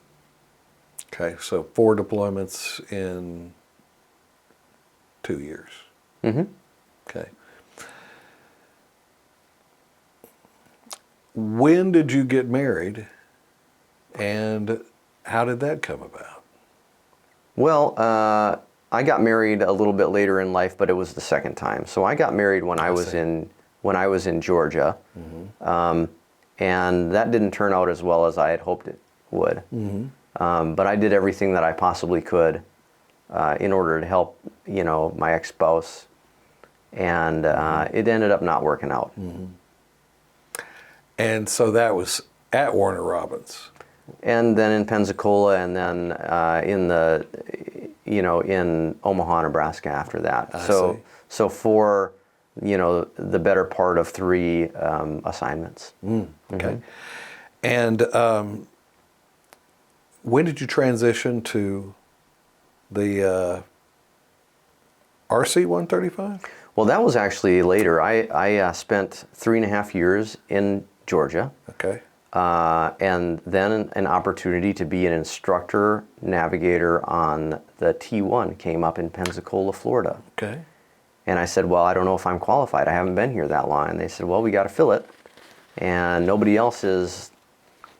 Okay, so 4 deployments in 2 years. Okay. When did you get married, and how did that come about? Well, I got married a little bit later in life, but it was the second time. So I got married when I was in Georgia, and that didn't turn out as well as I had hoped it would. But I did everything that I possibly could in order to help, you know, my ex-spouse, and it ended up not working out. And so that was at Warner Robins. And then in Pensacola, and then in Omaha, Nebraska after that. So for, you know, the better part of 3 assignments. Okay. And when did you transition to the RC-135? Well, that was actually later. I spent 3.5 years in Georgia. Okay. And then an opportunity to be an instructor navigator on the T1 came up in Pensacola, Florida. Okay. And I said, well, I don't know if I'm qualified. I haven't been here that long. And they said, well, we got to fill it. And nobody else has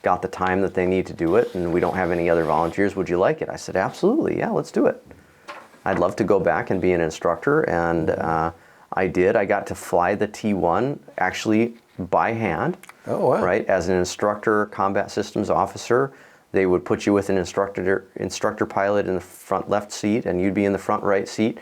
got the time that they need to do it. And we don't have any other volunteers. Would you like it? I said, absolutely. Yeah, let's do it. I'd love to go back and be an instructor. And I did. I got to fly the T1 actually by hand. Oh, wow. Right, as an instructor combat systems officer, they would put you with an instructor pilot in the front left seat, and you'd be in the front right seat.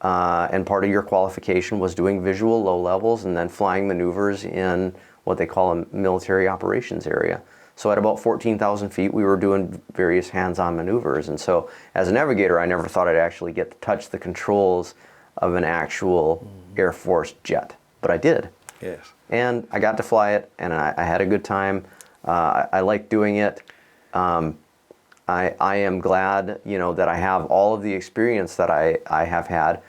And part of your qualification was doing visual low levels and then flying maneuvers in what they call a military operations area. So at about 14,000 feet, we were doing various hands-on maneuvers. And so as a navigator, I never thought I'd actually get to touch the controls of an actual Air Force jet, but I did. Yes. And I got to fly it, and I had a good time. I liked doing it. I am glad, you know, that I have all of the experience that I have had.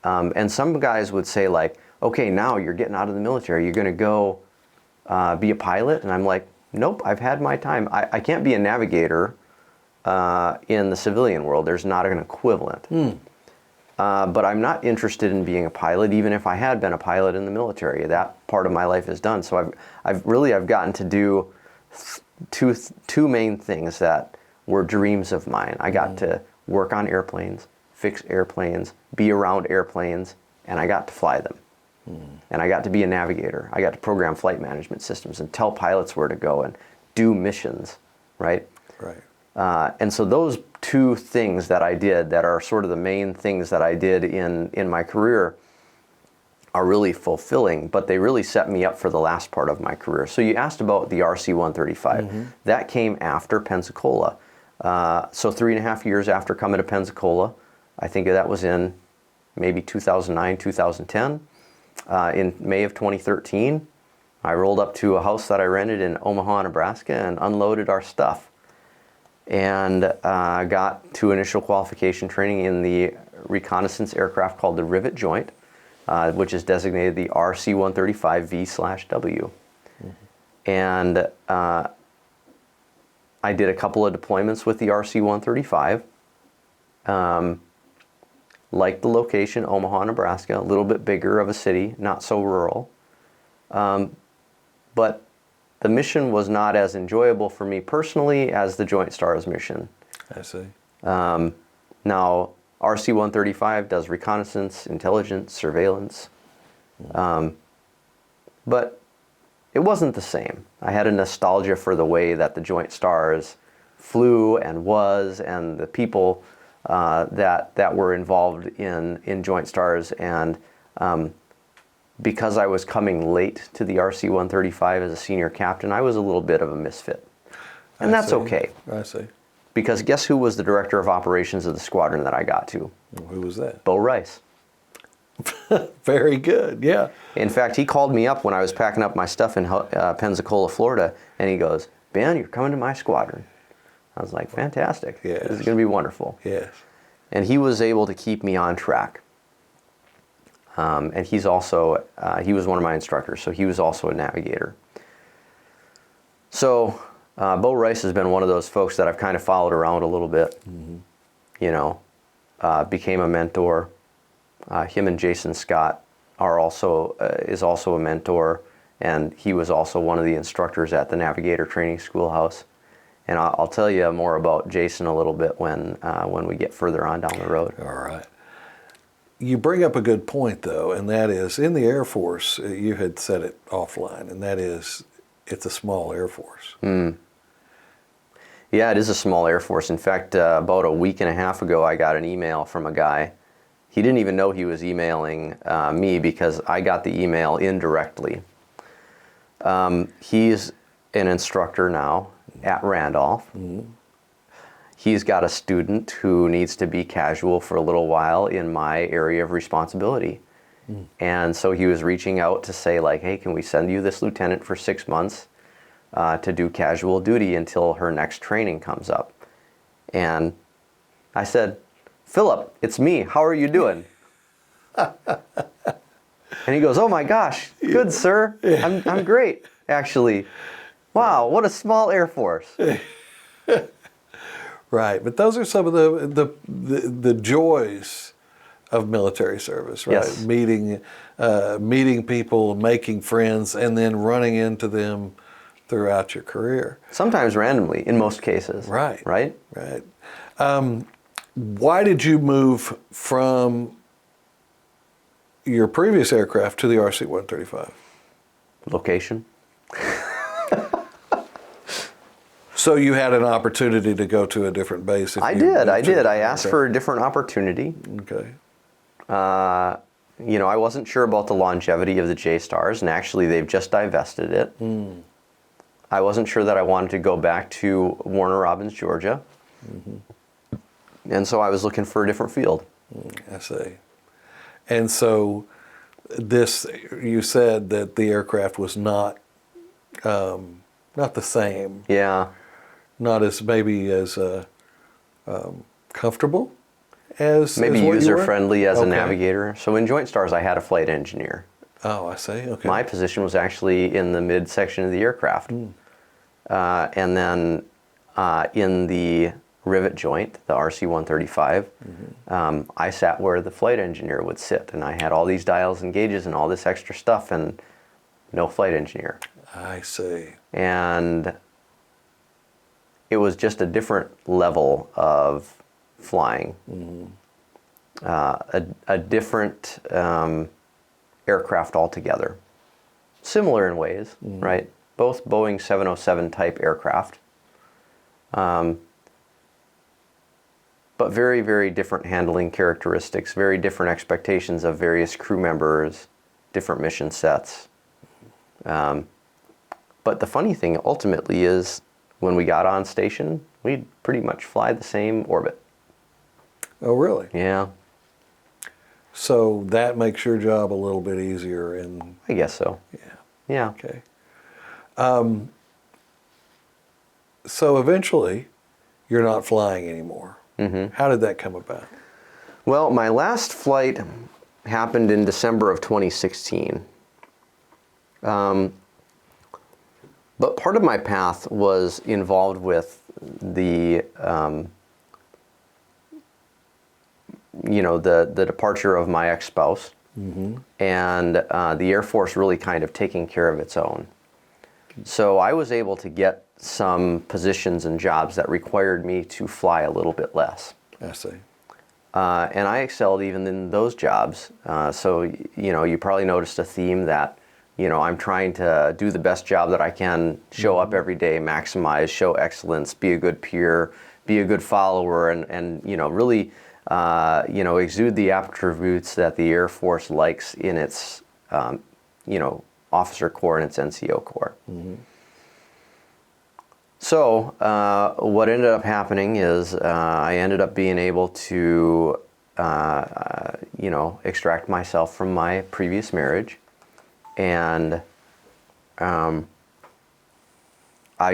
And some guys would say like, okay, now you're getting out of the military, you're going to go be a pilot? And I'm like, nope, I've had my time. I can't be a navigator in the civilian world. There's not an equivalent. But I'm not interested in being a pilot, even if I had been a pilot in the military. That part of my life is done. So I've gotten to do two main things that were dreams of mine. I got to work on airplanes, fix airplanes, be around airplanes, and I got to fly them. And I got to be a navigator. I got to program flight management systems and tell pilots where to go and do missions, right? Right. And so those two things that I did that are sort of the main things that I did in my career are really fulfilling, but they really set me up for the last part of my career. So you asked about the RC-135. That came after Pensacola. So 3.5 years after coming to Pensacola, I think that was in maybe 2009, 2010. In May of 2013, I rolled up to a house that I rented in Omaha, Nebraska, and unloaded our stuff. And got to initial qualification training in the reconnaissance aircraft called the Rivet Joint, which is designated the RC-135V/W. And I did a couple of deployments with the RC-135. Liked the location, Omaha, Nebraska, a little bit bigger of a city, not so rural. But the mission was not as enjoyable for me personally as the Joint Stars mission. I see. Now, RC-135 does reconnaissance, intelligence, surveillance. But it wasn't the same. I had a nostalgia for the way that the Joint Stars flew and was, and the people that were involved in Joint Stars. And because I was coming late to the RC-135 as a senior captain, I was a little bit of a misfit. And that's okay. I see. Because guess who was the director of operations of the squadron that I got to? Who was that? Bo Rice. Very good, yeah. In fact, he called me up when I was packing up my stuff in Pensacola, Florida, and he goes, "Ben, you're coming to my squadron." I was like, fantastic. Yes. This is going to be wonderful. Yes. And he was able to keep me on track. And he's also, he was one of my instructors, so he was also a navigator. So Bo Rice has been one of those folks that I've kind of followed around a little bit. You know, became a mentor. Him and Jason Scott is also a mentor, and he was also one of the instructors at the Navigator Training Schoolhouse. And I'll tell you more about Jason a little bit when we get further on down the road. All right. You bring up a good point, though, and that is in the Air Force, you had said it offline, and that is it's a small Air Force. Yeah, it is a small Air Force. In fact, about a week and a half ago, I got an email from a guy. He didn't even know he was emailing me because I got the email indirectly. He's an instructor now at Randolph. He's got a student who needs to be casual for a little while in my area of responsibility. And so he was reaching out to say, like, hey, can we send you this lieutenant for 6 months to do casual duty until her next training comes up? And I said, Philip, it's me. How are you doing? And he goes, oh my gosh, good, sir. I'm great, actually. Wow, what a small Air Force. Right, but those are some of the joys of military service, right? Yes. Meeting people, making friends, and then running into them throughout your career. Sometimes randomly, in most cases. Right. Right? Right. Why did you move from your previous aircraft to the RC-135? Location. So you had an opportunity to go to a different base? I did. I asked for a different opportunity. Okay. You know, I wasn't sure about the longevity of the J-Stars, and actually they've just divested it. I wasn't sure that I wanted to go back to Warner Robins, Georgia. And so I was looking for a different field. I see. And so you said that the aircraft was not the same. Yeah. Not as maybe as comfortable. maybe what you user were? friendly as a Okay. navigator. So in Joint Stars, I had a flight engineer. Oh, I see. Okay. My position was actually in the midsection of the aircraft. And then in the rivet joint, the RC-135, I sat where the flight engineer would sit, and I had all these dials and gauges and all this extra stuff, and no flight engineer. I see. And it was just a different level of flying, a different aircraft altogether. Similar in ways, right? Both Boeing 707 type aircraft, but very, very different handling characteristics, very different expectations of various crew members, different mission sets. But the funny thing ultimately is when we got on station, we'd pretty much fly the same orbit. Oh, really? Yeah, So that makes your job a little bit easier. And I guess so. Yeah. okay. So eventually, you're not flying anymore. How did that come about? Well, my last flight happened in December of 2016. But part of my path was involved with the, the departure of my ex-spouse, and the Air Force really kind of taking care of its own. So I was able to get some positions and jobs that required me to fly a little bit less. I see. And I excelled even in those jobs. So, you probably noticed a theme that, I'm trying to do the best job that I can, show up every day, maximize, show excellence, be a good peer, be a good follower, and really, exude the attributes that the Air Force likes in its, officer corps and its NCO corps. So what ended up happening is I ended up being able to, extract myself from my previous marriage, and I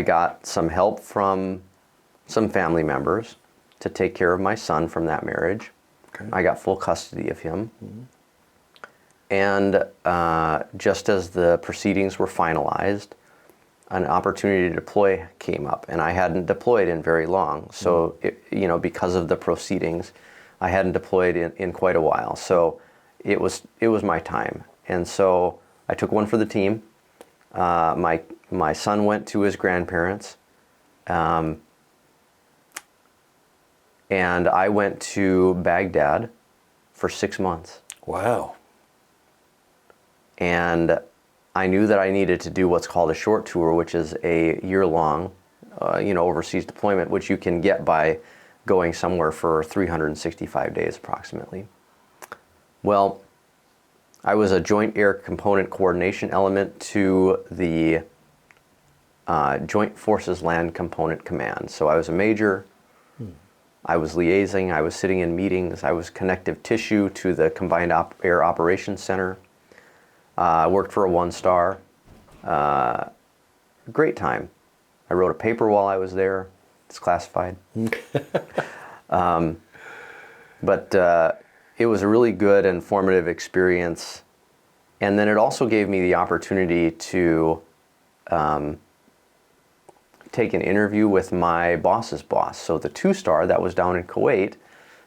got some help from some family members to take care of my son from that marriage. Okay. I got full custody of him. And just as the proceedings were finalized, an opportunity to deploy came up, and I hadn't deployed in very long. So, because of the proceedings, I hadn't deployed in quite a while. So it was my time. And so I took one for the team. My son went to his grandparents, and I went to Baghdad for 6 months. Wow. And I knew that I needed to do what's called a short tour, which is a year-long, overseas deployment, which you can get by going somewhere for 365 days approximately. Well, I was a Joint Air Component Coordination element to the Joint Forces Land Component Command. So I was a major. I was liaising. I was sitting in meetings. I was connective tissue to the Combined Air Operations Center. I worked for a one-star. Great time. I wrote a paper while I was there. It's classified. But it was a really good and formative experience. And then it also gave me the opportunity to take an interview with my boss's boss. So the two-star that was down in Kuwait,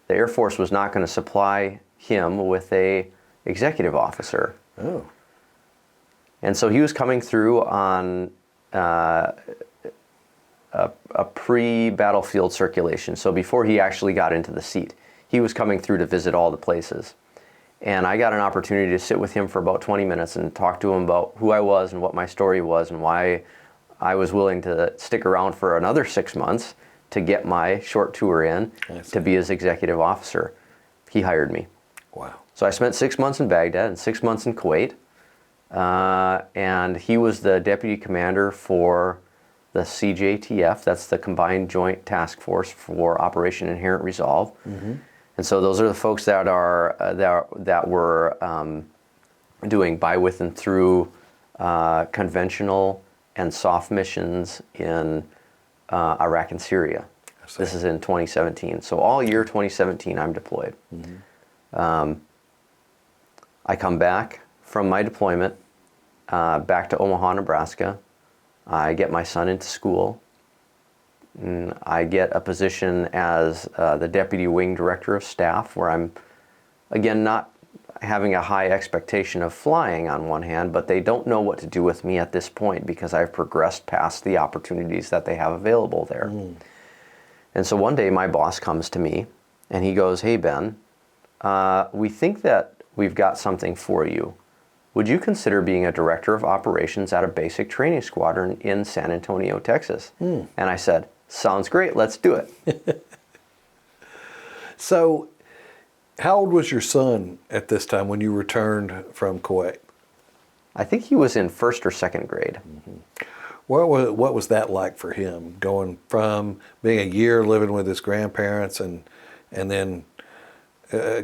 the Air Force was not going to supply him with a executive officer. Oh. And so he was coming through on a pre-battlefield circulation. So before he actually got into the seat, he was coming through to visit all the places. And I got an opportunity to sit with him for about 20 minutes and talk to him about who I was and what my story was and why I was willing to stick around for another 6 months to get my short tour in to be his executive officer. He hired me. Wow. So I spent 6 months in Baghdad and 6 months in Kuwait. And he was the deputy commander for the CJTF, that's the Combined Joint Task Force for Operation Inherent Resolve. And so those are the folks that were doing by, with, and through conventional and soft missions in Iraq and Syria. This is in 2017. So all year 2017, I'm deployed. I come back from my deployment back to Omaha, Nebraska. I get my son into school. I get a position as the Deputy Wing Director of Staff, where I'm, again, not having a high expectation of flying on one hand, but they don't know what to do with me at this point because I've progressed past the opportunities that they have available there. And so one day my boss comes to me and he goes, "Hey, Ben, we think that we've got something for you. Would you consider being a director of operations at a basic training squadron in San Antonio, Texas?" And I said, "Sounds great, let's do it." So, how old was your son at this time when you returned from Kuwait? I think he was in first or second grade. What was that like for him, going from being a year living with his grandparents and then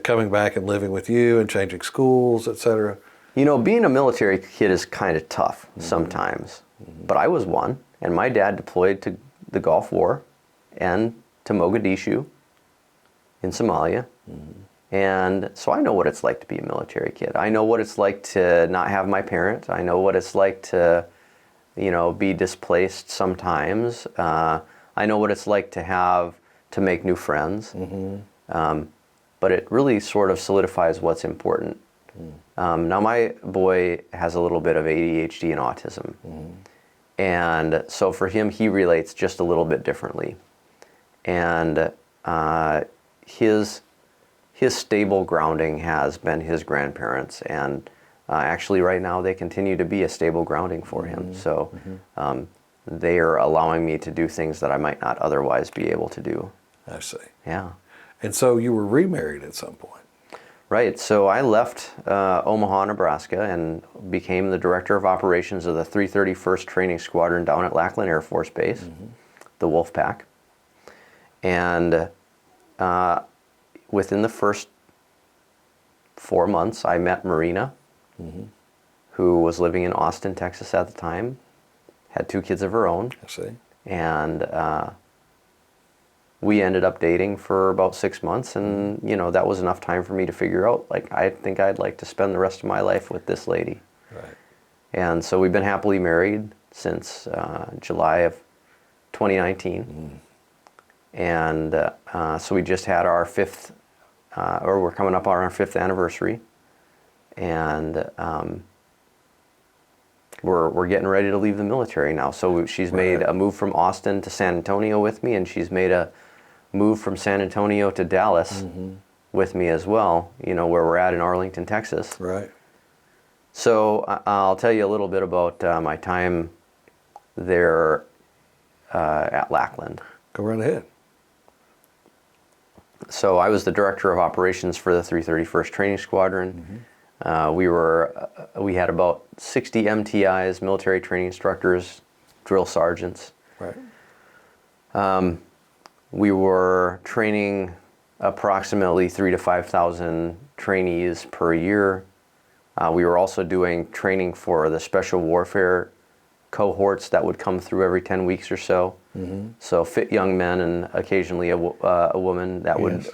coming back and living with you and changing schools, etc.? You know, being a military kid is kind of tough sometimes, but I was one, and my dad deployed to the Gulf War and to Mogadishu in Somalia. And so I know what it's like to be a military kid. I know what it's like to not have my parent. I know what it's like to, you know, be displaced sometimes. I know what it's like to make new friends. But it really sort of solidifies what's important. Now my boy has a little bit of ADHD and autism. And so for him, he relates just a little bit differently. And his stable grounding has been his grandparents, and actually right now they continue to be a stable grounding for him. So they are allowing me to do things that I might not otherwise be able to do. I see. Yeah. And so you were remarried at some point. Right. So I left Omaha, Nebraska, and became the director of operations of the 331st Training Squadron down at Lackland Air Force Base, the Wolfpack. And within the first 4 months, I met Marina, who was living in Austin, Texas at the time, had 2 kids of her own. I see. And we ended up dating for about 6 months, and you know, that was enough time for me to figure out, like, I think I'd like to spend the rest of my life with this lady. Right. And so we've been happily married since July of 2019. And so we just had our 5th, or we're coming up on our 5th anniversary. And we're getting ready to leave the military now. So she's made a move from Austin to San Antonio with me, and she's made a move from San Antonio to Dallas with me as well, you know, where we're at in Arlington, Texas. Right. So I'll tell you a little bit about my time there at Lackland. Go right ahead. So I was the director of operations for the 331st Training Squadron. We had about 60 MTIs, military training instructors, drill sergeants. Right. We were training approximately 3,000 to 5,000 trainees per year. We were also doing training for the special warfare cohorts that would come through every 10 weeks or so. So fit young men and occasionally a woman that would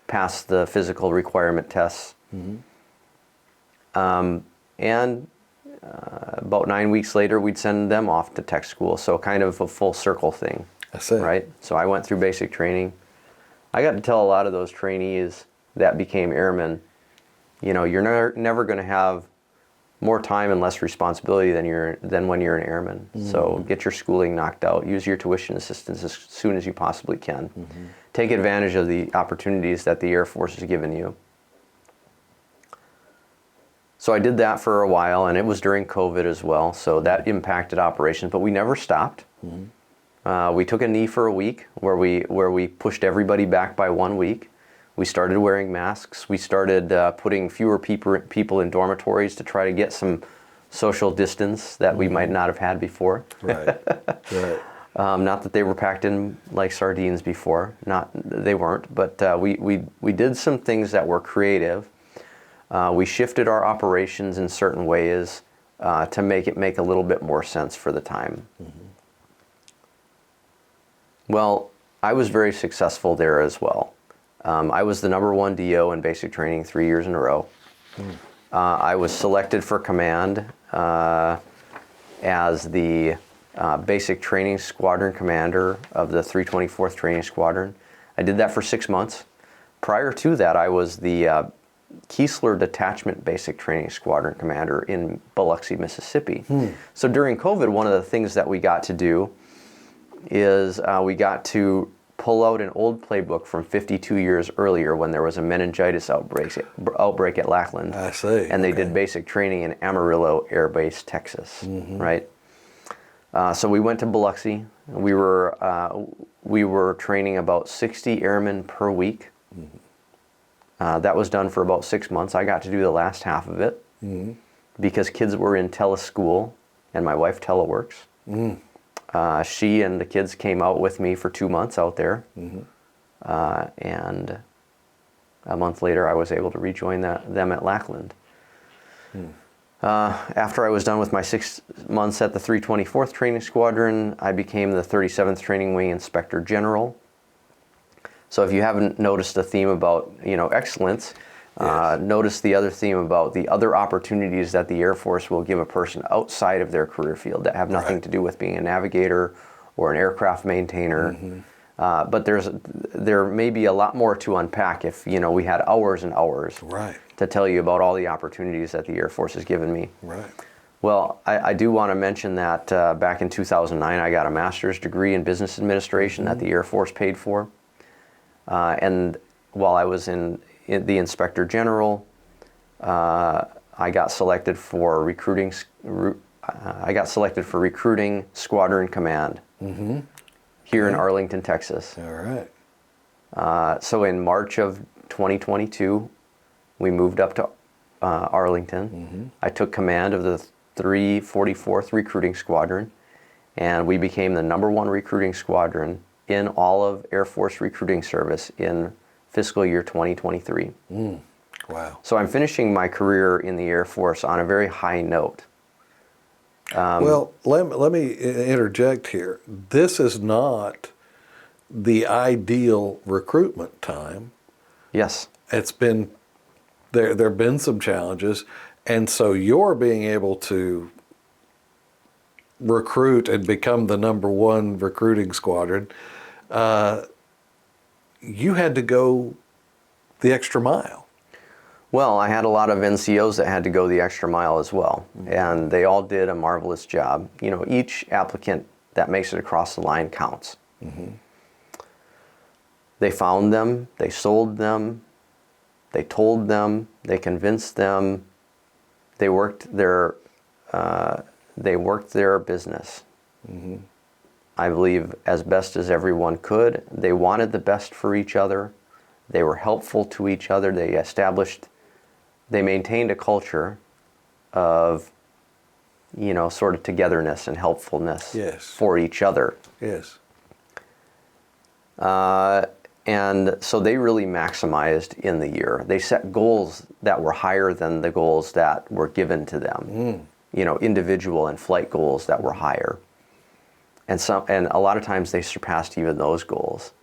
pass the physical requirement tests. And about 9 weeks later, we'd send them off to tech school. So kind of a full circle thing. I see. Right? So I went through basic training. I got to tell a lot of those trainees that became airmen, you know, you're never going to have more time and less responsibility than when you're an airman. So get your schooling knocked out. Use your tuition assistance as soon as you possibly can. Take advantage of the opportunities that the Air Force has given you. So I did that for a while, and it was during COVID as well, so that impacted operations, but we never stopped. We took a knee for a week where we pushed everybody back by 1 week. We started wearing masks. We started putting fewer people in dormitories to try to get some social distance that we might not have had before. Right. Right. Not that they were packed in like sardines before. They weren't. But we did some things that were creative. We shifted our operations in certain ways to make it make a little bit more sense for the time. Well, I was very successful there as well. I was the #1 DO in basic training 3 years in a row. I was selected for command as the basic training squadron commander of the 324th Training Squadron. I did that for 6 months. Prior to that, I was the Keesler Detachment Basic Training Squadron commander in Biloxi, Mississippi. So during COVID, one of the things that we got to do is we got to pull out an old playbook from 52 years earlier when there was a meningitis outbreak at Lackland. I see. And they did basic training in Amarillo Air Base, Texas, right? So we went to Biloxi. We were training about 60 airmen per week. That was done for about 6 months. I got to do the last half of it because kids were in teleschool and my wife teleworks. She and the kids came out with me for 2 months out there. And a month later, I was able to rejoin them at Lackland. After I was done with my 6 months at the 324th Training Squadron, I became the 37th Training Wing Inspector General. So if you haven't noticed a theme about, excellence, notice the other theme about the other opportunities that the Air Force will give a person outside of their career field that have nothing to do with being a navigator or an aircraft maintainer. But there may be a lot more to unpack if, we had hours and hours to tell you about all the opportunities that the Air Force has given me. Well, I do want to mention that back in 2009, I got a master's degree in business administration that the Air Force paid for. And while I was in the Inspector General, I got selected for recruiting Squadron Command here in Arlington, Texas. All right. So in March of 2022, we moved up to Arlington. I took command of the 344th Recruiting Squadron, and we became the #1 recruiting squadron in all of Air Force recruiting service in fiscal year 2023. Wow. So I'm finishing my career in the Air Force on a very high note. Well, let me interject here. This is not the ideal recruitment time. Yes. It's been, there have been some challenges, and so you're being able to recruit and become the #1 recruiting squadron. You had to go the extra mile. Well, I had a lot of NCOs that had to go the extra mile as well, and they all did a marvelous job. Each applicant that makes it across the line counts. They found them, they sold them, they told them, they convinced them, they worked their business. I believe as best as everyone could. They wanted the best for each other. They were helpful to each other. They maintained a culture of, sort of togetherness and helpfulness for each other. Yes. And so they really maximized in the year. They set goals that were higher than the goals that were given to them. Individual and flight goals that were higher. And a lot of times they surpassed even those goals.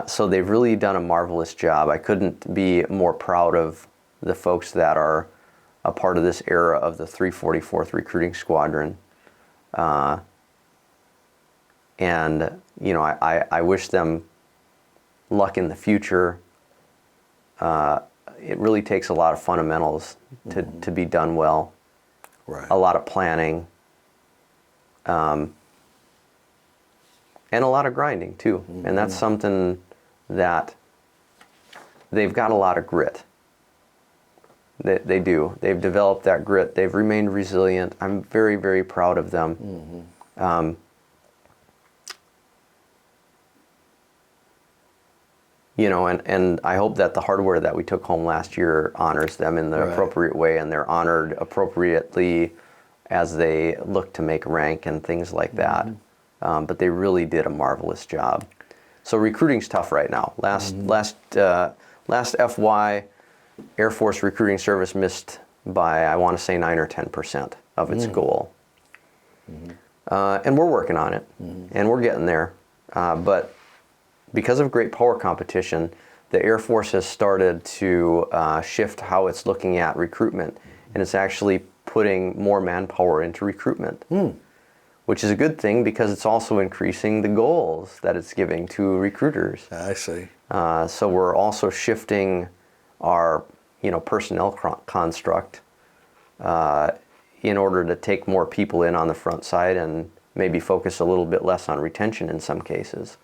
So they've really done a marvelous job. I couldn't be more proud of the folks that are a part of this era of the 344th Recruiting Squadron. And I wish them luck in the future. It really takes a lot of fundamentals to be done well. A lot of planning. And a lot of grinding too. And that's something that they've got a lot of grit. They do. They've developed that grit. They've remained resilient. I'm very, very proud of them. And I hope that the hardware that we took home last year honors them in the appropriate way, and they're honored appropriately as they look to make rank and things like that. But they really did a marvelous job. So recruiting's tough right now. Last FY, Air Force recruiting service missed by, I want to say, 9 or 10% of its goal. And we're working on it, and we're getting there. But because of great power competition, the Air Force has started to shift how it's looking at recruitment, and it's actually putting more manpower into recruitment, which is a good thing because it's also increasing the goals that it's giving to recruiters. I see. So we're also shifting our, personnel construct in order to take more people in on the front side and maybe focus a little bit less on retention in some cases.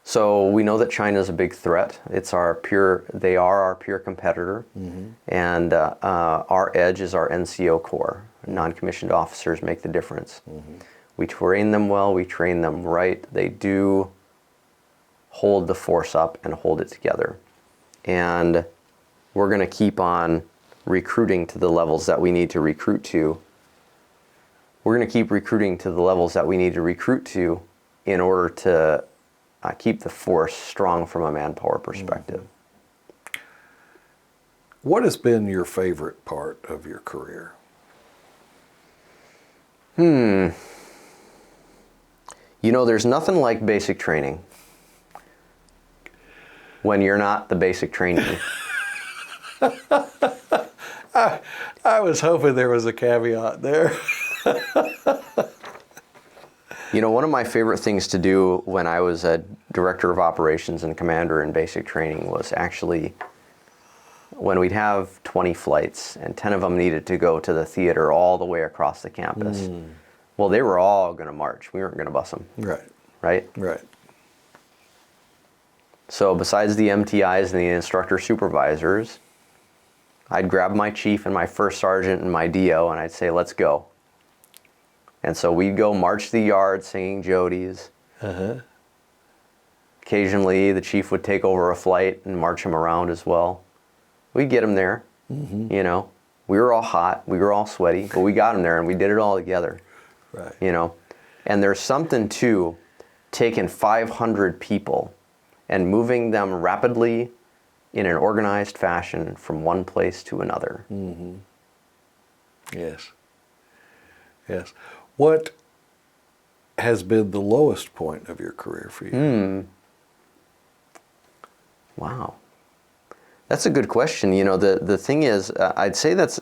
So we know that China is a big threat. They are our peer competitor, and our edge is our NCO Corps. Non-commissioned officers make the difference. We train them well, we train them right. They do hold the force up and hold it together. And we're going to keep on recruiting to the levels that we need to recruit to. We're going to keep recruiting to the levels that we need to recruit to in order to keep the force strong from a manpower perspective. What has been your favorite part of your career? There's nothing like basic training when you're not the basic trainee. I was hoping there was a caveat there. One of my favorite things to do when I was a director of operations and commander in basic training was actually when we'd have 20 flights and 10 of them needed to go to the theater all the way across the campus. Well, they were all going to march. We weren't going to bus them. Right? Right. So besides the MTIs and the instructor supervisors, I'd grab my chief and my first sergeant and my DO and I'd say, let's go. And so we'd go march the yard singing Jodies. Occasionally the chief would take over a flight and march him around as well. We'd get him there. We were all hot, we were all sweaty, but we got him there and we did it all together. Right. And there's something to taking 500 people and moving them rapidly in an organized fashion from one place to another. Yes. What has been the lowest point of your career for you? Wow. That's a good question. The thing is, I'd say that's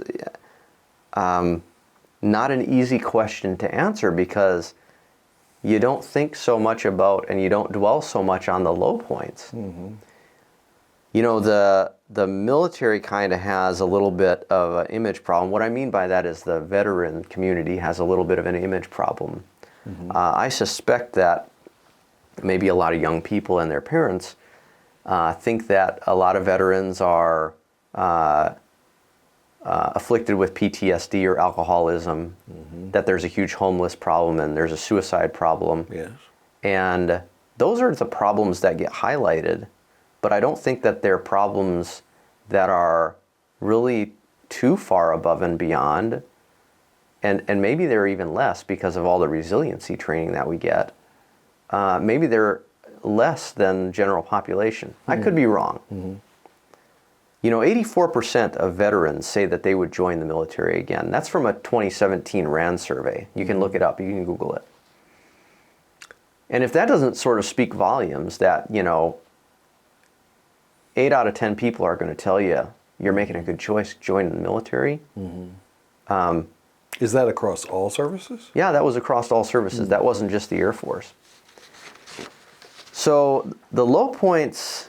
not an easy question to answer because you don't think so much about and you don't dwell so much on the low points. The military kind of has a little bit of an image problem. What I mean by that is the veteran community has a little bit of an image problem. I suspect that maybe a lot of young people and their parents think that a lot of veterans are afflicted with PTSD or alcoholism, that there's a huge homeless problem and there's a suicide problem. Yes. And those are the problems that get highlighted, but I don't think that they're problems that are really too far above and beyond. And maybe they're even less because of all the resiliency training that we get. Maybe they're less than general population. I could be wrong. 84% of veterans say that they would join the military again. That's from a 2017 RAND survey. You can look it up, you can Google it. And if that doesn't sort of speak volumes that, 8 out of 10 people are going to tell you you're making a good choice joining the military. Is that across all services? Yeah, that was across all services. That wasn't just the Air Force. So the low points,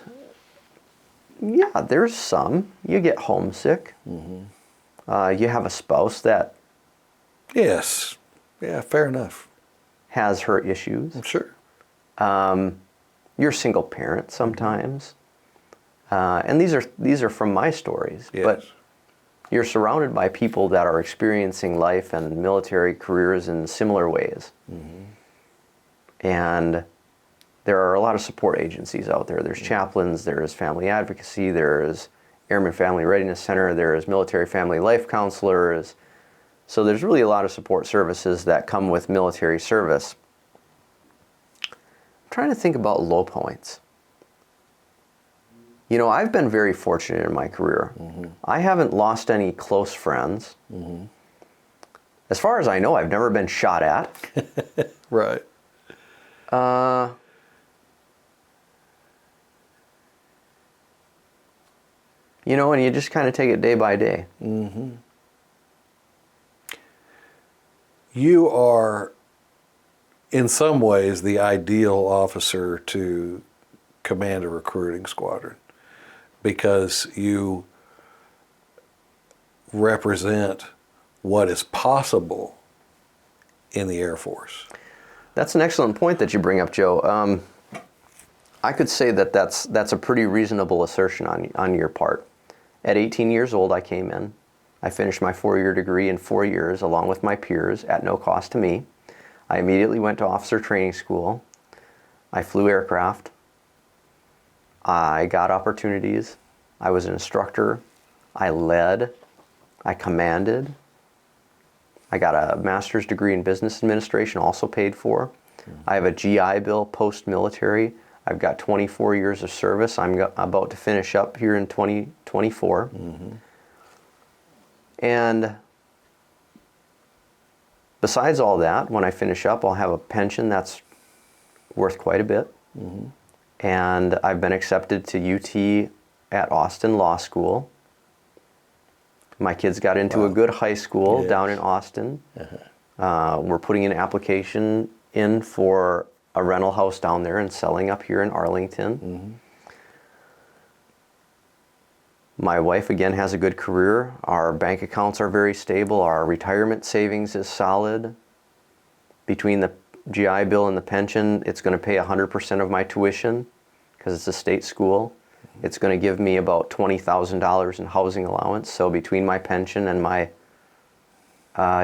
yeah, there's some. You get homesick. You have a spouse that Yes. Yeah, fair enough. has her issues. Sure. You're a single parent sometimes. And these are from my stories. Yes. But you're surrounded by people that are experiencing life and military careers in similar ways. And there are a lot of support agencies out there. There's chaplains, there's family advocacy, there's Airman Family Readiness Center, there's military family life counselors. So there's really a lot of support services that come with military service. I'm trying to think about low points. I've been very fortunate in my career. I haven't lost any close friends. As far as I know, I've never been shot at. Right. Uh, and you just kind of take it day by day. You are, in some ways, the ideal officer to command a recruiting squadron because you represent what is possible in the Air Force. That's an excellent point that you bring up, Joe. I could say that that's a pretty reasonable assertion on your part. At 18 years old, I came in. I finished my 4-year degree in 4 years along with my peers at no cost to me. I immediately went to officer training school. I flew aircraft. I got opportunities. I was an instructor. I led. I commanded. I got a master's degree in business administration, also paid for. I have a GI Bill post-military. I've got 24 years of service. I'm about to finish up here in 2024. And besides all that, when I finish up, I'll have a pension that's worth quite a bit. And I've been accepted to UT at Austin Law School. My kids got into a good high school down in Austin. We're putting an application in for a rental house down there and selling up here in Arlington. My wife, again, has a good career. Our bank accounts are very stable. Our retirement savings is solid. Between the GI Bill and the pension, it's going to pay 100% of my tuition because it's a state school. It's going to give me about $20,000 in housing allowance. So between my pension and my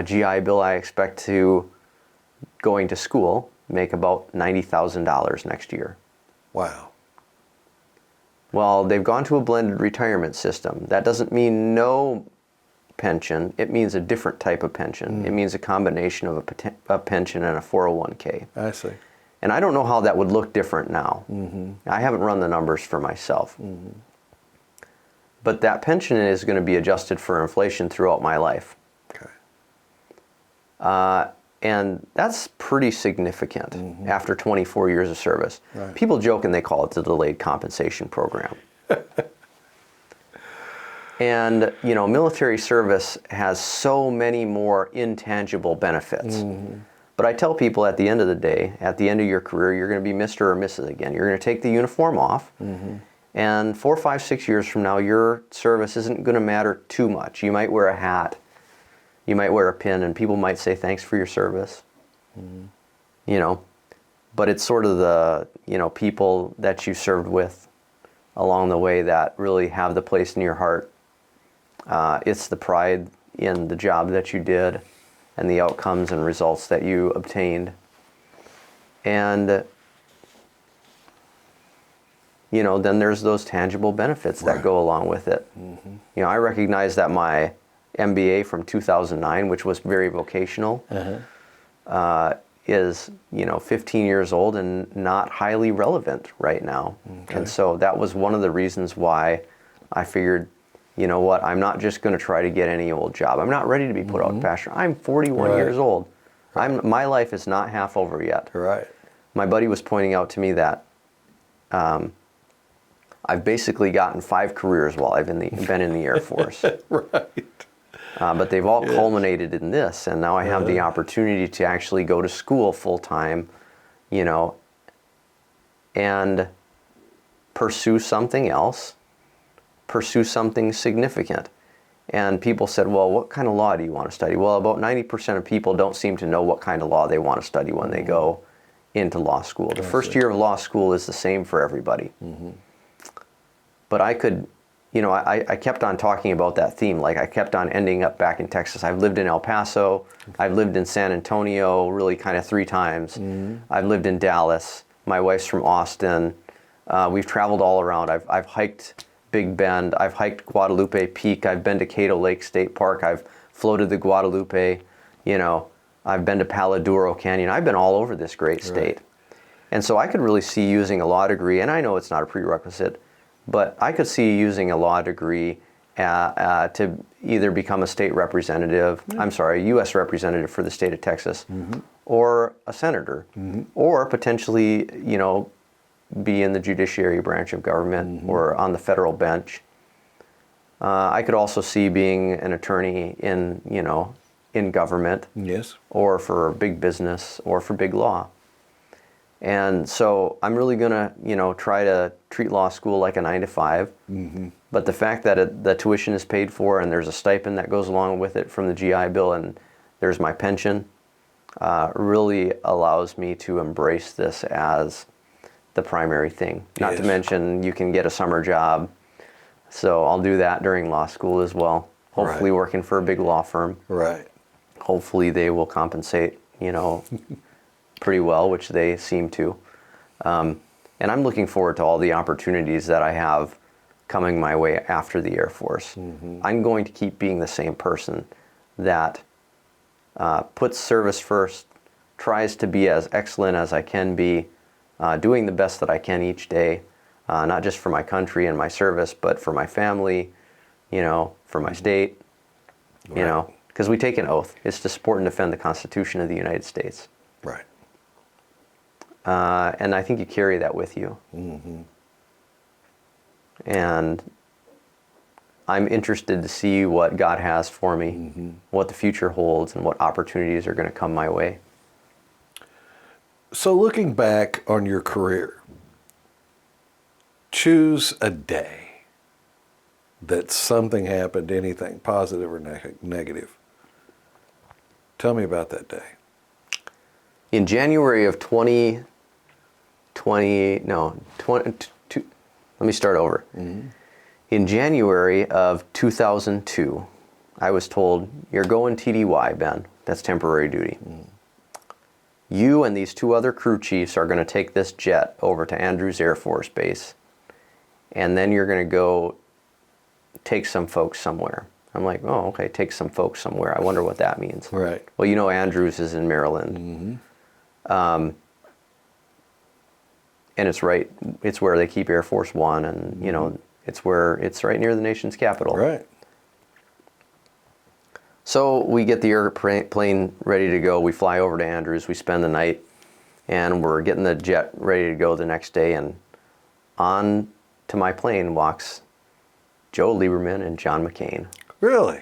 GI Bill, I expect to, going to school, make about $90,000 next year. Wow. Well, they've gone to a blended retirement system. That doesn't mean no pension. It means a different type of pension. It means a combination of a pension and a 401k. I see. And I don't know how that would look different now. I haven't run the numbers for myself. But that pension is going to be adjusted for inflation throughout my life. Okay. And that's pretty significant after 24 years of service. Right. People joke and they call it the delayed compensation program. And, military service has so many more intangible benefits. But I tell people at the end of the day, at the end of your career, you're going to be Mr. or Mrs. again. You're going to take the uniform off. And 4, 5, 6 years from now, your service isn't going to matter too much. You might wear a hat. You might wear a pin, and people might say, thanks for your service. But it's sort of the, people that you served with along the way that really have the place in your heart. It's the pride in the job that you did and the outcomes and results that you obtained. And, then there's those tangible benefits that go along with it. I recognize that my MBA from 2009, which was very vocational, is 15 years old and not highly relevant right now. And so that was one of the reasons why I figured, you know what, I'm not just going to try to get any old job. I'm not ready to be put out in pasture. I'm 41 years old. My life is not half over yet. Right. My buddy was pointing out to me that I've basically gotten 5 careers while I've been in the Air Force. Right. But they've all culminated in this, and now I have the opportunity to actually go to school full time, and pursue something else, pursue something significant. And people said, well, what kind of law do you want to study? Well, about 90% of people don't seem to know what kind of law they want to study when they go into law school. The first year of law school is the same for everybody. But I could, I kept on talking about that theme. Like I kept on ending up back in Texas. I've lived in El Paso. I've lived in San Antonio really kind of 3 times. I've lived in Dallas. My wife's from Austin. We've traveled all around. I've hiked Big Bend. I've hiked Guadalupe Peak. I've been to Cato Lake State Park. I've floated the Guadalupe. I've been to Palo Duro Canyon. I've been all over this great state. And so I could really see using a law degree, and I know it's not a prerequisite, but I could see using a law degree to either become a state representative, a U.S. representative for the state of Texas, or a senator, or potentially, be in the judiciary branch of government or on the federal bench. I could also see being an attorney in government, Yes. or for big business, or for big law. And so I'm really gonna, try to treat law school like a 9 to 5. But the fact that the tuition is paid for and there's a stipend that goes along with it from the GI Bill, and there's my pension, really allows me to embrace this as the primary thing. Not to Yes. mention you can get a summer job. So I'll do that during law school as well. Hopefully Right. working for a big law firm. Right. Hopefully they will compensate, pretty well, which they seem to. And I'm looking forward to all the opportunities that I have coming my way after the Air Force. I'm going to keep being the same person that puts service first, tries to be as excellent as I can be, doing the best that I can each day, not just for my country and my service, but for my family, for my state, because we take an oath. It's to support and defend the Constitution of the United States. Right. And I think you carry that with you. And I'm interested to see what God has for me, what the future holds, and what opportunities are going to come my way. So looking back on your career, choose a day that something happened, anything, positive or negative. Tell me about that day. In January of let me start over. In January of 2002, I was told, you're going TDY, Ben. That's temporary duty. You and these 2 other crew chiefs are going to take this jet over to Andrews Air Force Base, and then you're going to go take some folks somewhere. I'm like, oh, okay, take some folks somewhere. I wonder what that means. Right. Well, Andrews is in Maryland. And it's where they keep Air Force One, and it's right near the nation's capital. Right. So we get the airplane ready to go. We fly over to Andrews. We spend the night, and we're getting the jet ready to go the next day. And on to my plane walks Joe Lieberman and John McCain. Really?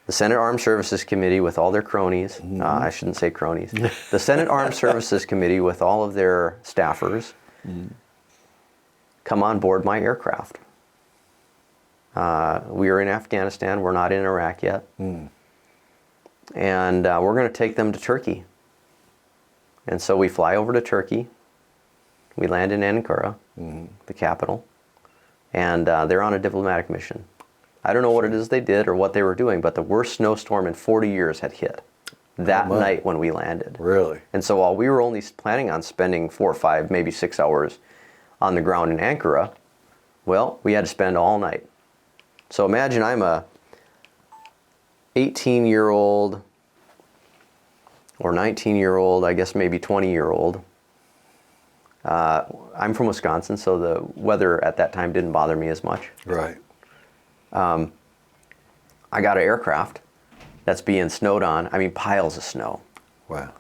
The Senate Armed Services Committee with all their cronies. I shouldn't say cronies. The Senate Armed Services Committee with all of their staffers come on board my aircraft. We are in Afghanistan. We're not in Iraq yet. And we're going to take them to Turkey. And so we fly over to Turkey. We land in Ankara, the capital. And they're on a diplomatic mission. I don't know what it is they did or what they were doing, but the worst snowstorm in 40 years had hit that night when we landed. Really? And so while we were only planning on spending 4 or 5, maybe 6 hours on the ground in Ankara, well, we had to spend all night. So imagine I'm a 18-year-old or 19-year-old, I guess maybe 20-year-old. I'm from Wisconsin, so the weather at that time didn't bother me as much. Right. I got an aircraft that's being snowed on. I mean, piles of snow. Wow.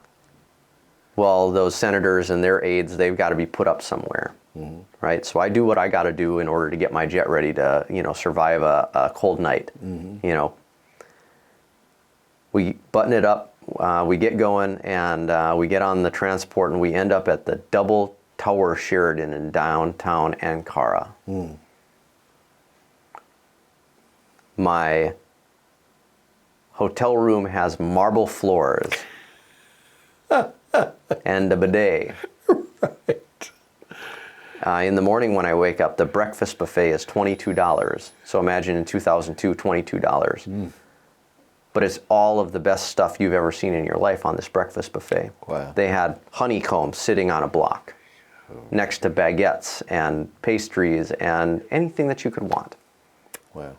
Well, those senators and their aides, they've got to be put up somewhere, right? So I do what I got to do in order to get my jet ready to, survive a cold night. We button it up, we get going, and we get on the transport, and we end up at the Double Tower Sheraton in downtown Ankara. My hotel room has marble floors and a bidet. Right. In the morning when I wake up, the breakfast buffet is $22. So imagine in 2002, $22. But it's all of the best stuff you've ever seen in your life on this breakfast buffet. Wow. They had honeycomb sitting on a block next to baguettes and pastries and anything that you could want. Wow.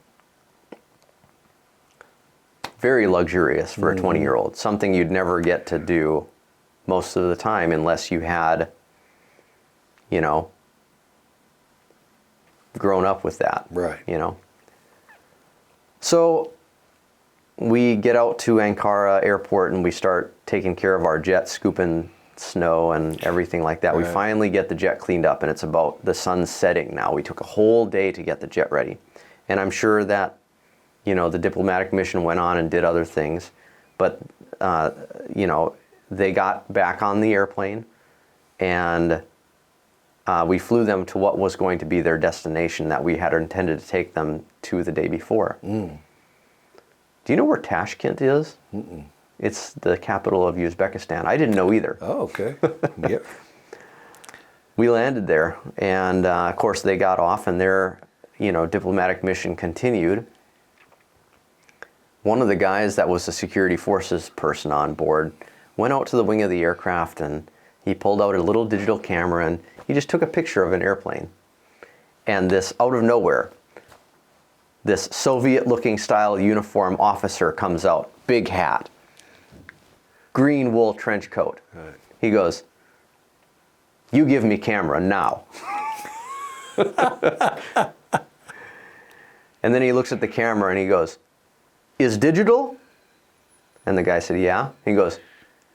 Very luxurious for a 20-year-old. Something you'd never get to do most of the time unless you had, grown up with that. Right. So we get out to Ankara Airport and we start taking care of our jet, scooping snow and everything like that. Right. We finally get the jet cleaned up, and it's about the sun setting now. We took a whole day to get the jet ready. And I'm sure that, the diplomatic mission went on and did other things. But, they got back on the airplane, and we flew them to what was going to be their destination that we had intended to take them to the day before. Do you know where Tashkent is? It's the capital of Uzbekistan. I didn't know either. Oh, okay. Yep. We landed there, and of course they got off, and their diplomatic mission continued. One of the guys that was the security forces person on board went out to the wing of the aircraft, and he pulled out a little digital camera, and he just took a picture of an airplane. And this, out of nowhere, this Soviet-looking style uniform officer comes out, big hat, green wool trench coat. Right. He goes, "You give me camera now." And then he looks at the camera and he goes, "Is digital?" And the guy said, "Yeah." He goes,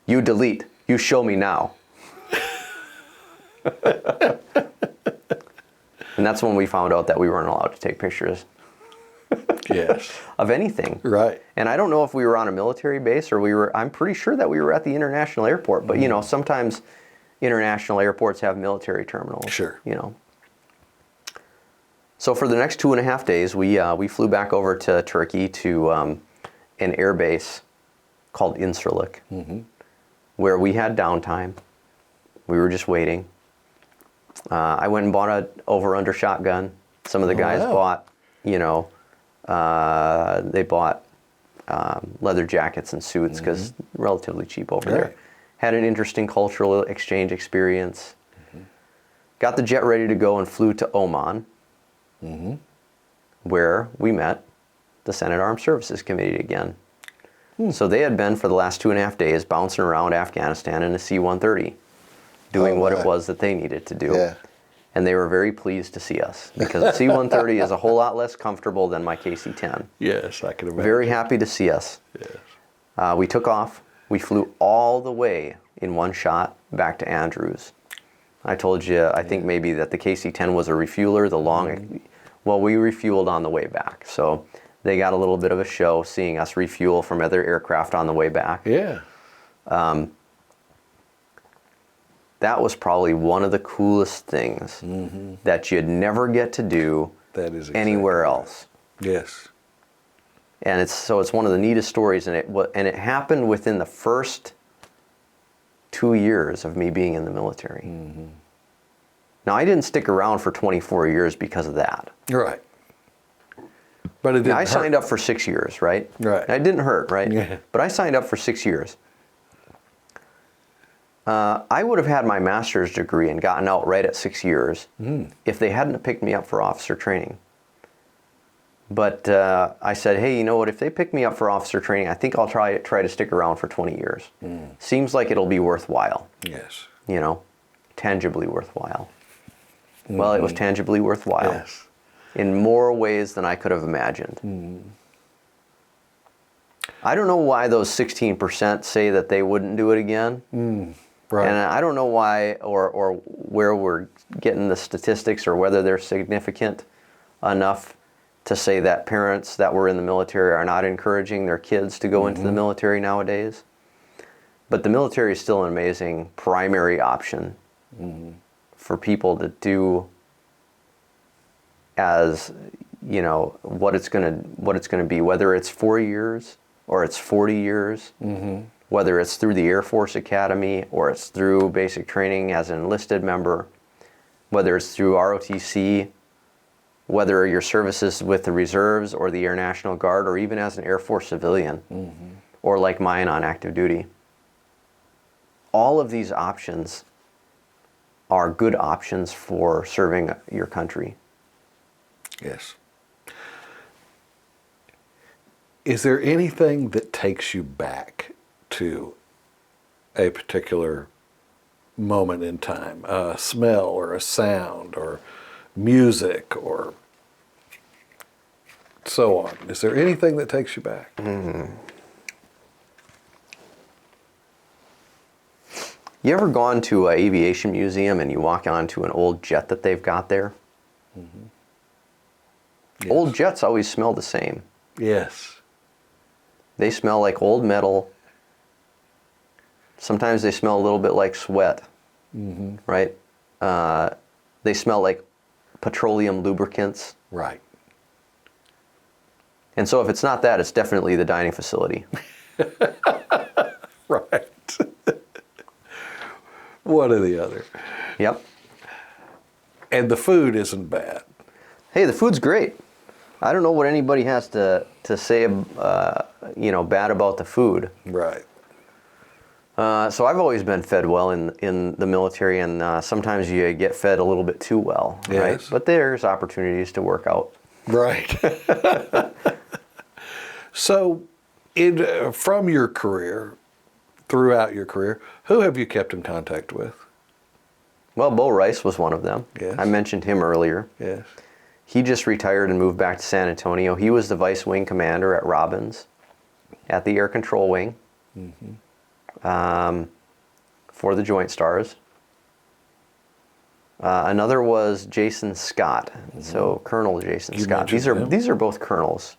"You delete. You show me now." And that's when we found out that we weren't allowed to take pictures Yes. of anything. Right. And I don't know if we were on a military base or I'm pretty sure that we were at the international airport. But, sometimes international airports have military terminals. Sure. So for the next 2.5 days, we flew back over to Turkey to an air base called Incirlik, where we had downtime. We were just waiting. I went and bought an over-under shotgun. Some of the guys bought, they bought leather jackets and suits because relatively cheap over there. Had an interesting cultural exchange experience. Got the jet ready to go and flew to Oman, where we met the Senate Armed Services Committee again. So they had been for the last 2.5 days bouncing around Afghanistan in a C-130, doing what it was that they needed to do. Yeah. And they were very pleased to see us because the C-130 is a whole lot less comfortable than my KC-10. Yes, I can imagine. Very happy to see us. Yes. We took off. We flew all the way in one shot back to Andrews. I told you, I think maybe that the KC-10 was a refueler. Well, we refueled on the way back. So they got a little bit of a show seeing us refuel from other aircraft on the way back. Yeah. That was probably one of the coolest things that you'd never get to do That is exactly anywhere right. else. Yes. And it's one of the neatest stories, and it happened within the first 2 years of me being in the military. Now, I didn't stick around for 24 years because of that. Right. But it didn't I hurt. signed up for 6 years, right? Right. And it didn't hurt, right? Yeah. But I signed up for 6 years. I would have had my master's degree and gotten out right at 6 years if they hadn't picked me up for officer training. But I said, hey, you know what? If they pick me up for officer training, I think I'll try to stick around for 20 years. Seems like it'll be worthwhile. Yes. Tangibly worthwhile. Well, it was tangibly worthwhile. Yes. In more ways than I could have imagined. I don't know why those 16% say that they wouldn't do it again. Right. And I don't know why or where we're getting the statistics or whether they're significant enough to say that parents that were in the military are not encouraging their kids to go into the military nowadays. But the military is still an amazing primary option for people to do as, what it's going to be, whether it's 4 years or it's 40 years, whether it's through the Air Force Academy or it's through basic training as an enlisted member, whether it's through ROTC, whether your services with the reserves or the Air National Guard or even as an Air Force civilian or like mine on active duty. All of these options are good options for serving your country. Yes. Is there anything that takes you back to a particular moment in time? A smell or a sound or music or so on. Is there anything that takes you back? You ever gone to an aviation museum and you walk onto an old jet that they've got there? Yes. Old jets always smell the same. Yes. They smell like old metal. Sometimes they smell a little bit like sweat, right? They smell like petroleum lubricants. Right. And so if it's not that, it's definitely the dining facility. Right. One or the other. Yep. And the food isn't bad. Hey, the food's great. I don't know what anybody has to say, bad about the food. Right. So I've always been fed well in the military, and sometimes you get fed a little bit too well, right? Yes. But there's opportunities to work out. Right. So, from your career, throughout your career, who have you kept in contact with? Well, Bo Rice was one of them. Yes. I mentioned him earlier. Yes. He just retired and moved back to San Antonio. He was the vice wing commander at Robbins, at the Air Control Wing, for the Joint Stars. Another was Jason Scott. So Colonel Jason You Scott. mentioned him. These are both colonels,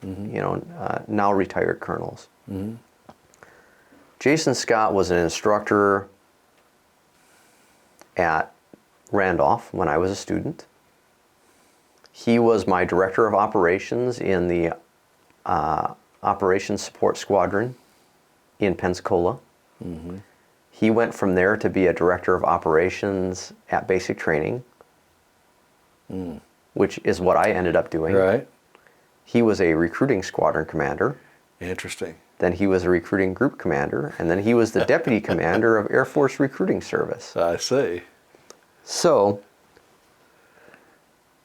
now retired colonels. Jason Scott was an instructor at Randolph when I was a student. He was my director of operations in the Operations Support Squadron in Pensacola. He went from there to be a director of operations at basic training, which is what I ended up doing. Right. He was a recruiting squadron commander. Interesting. Then he was a recruiting group commander. And then he was the deputy commander of Air Force Recruiting Service. I see. So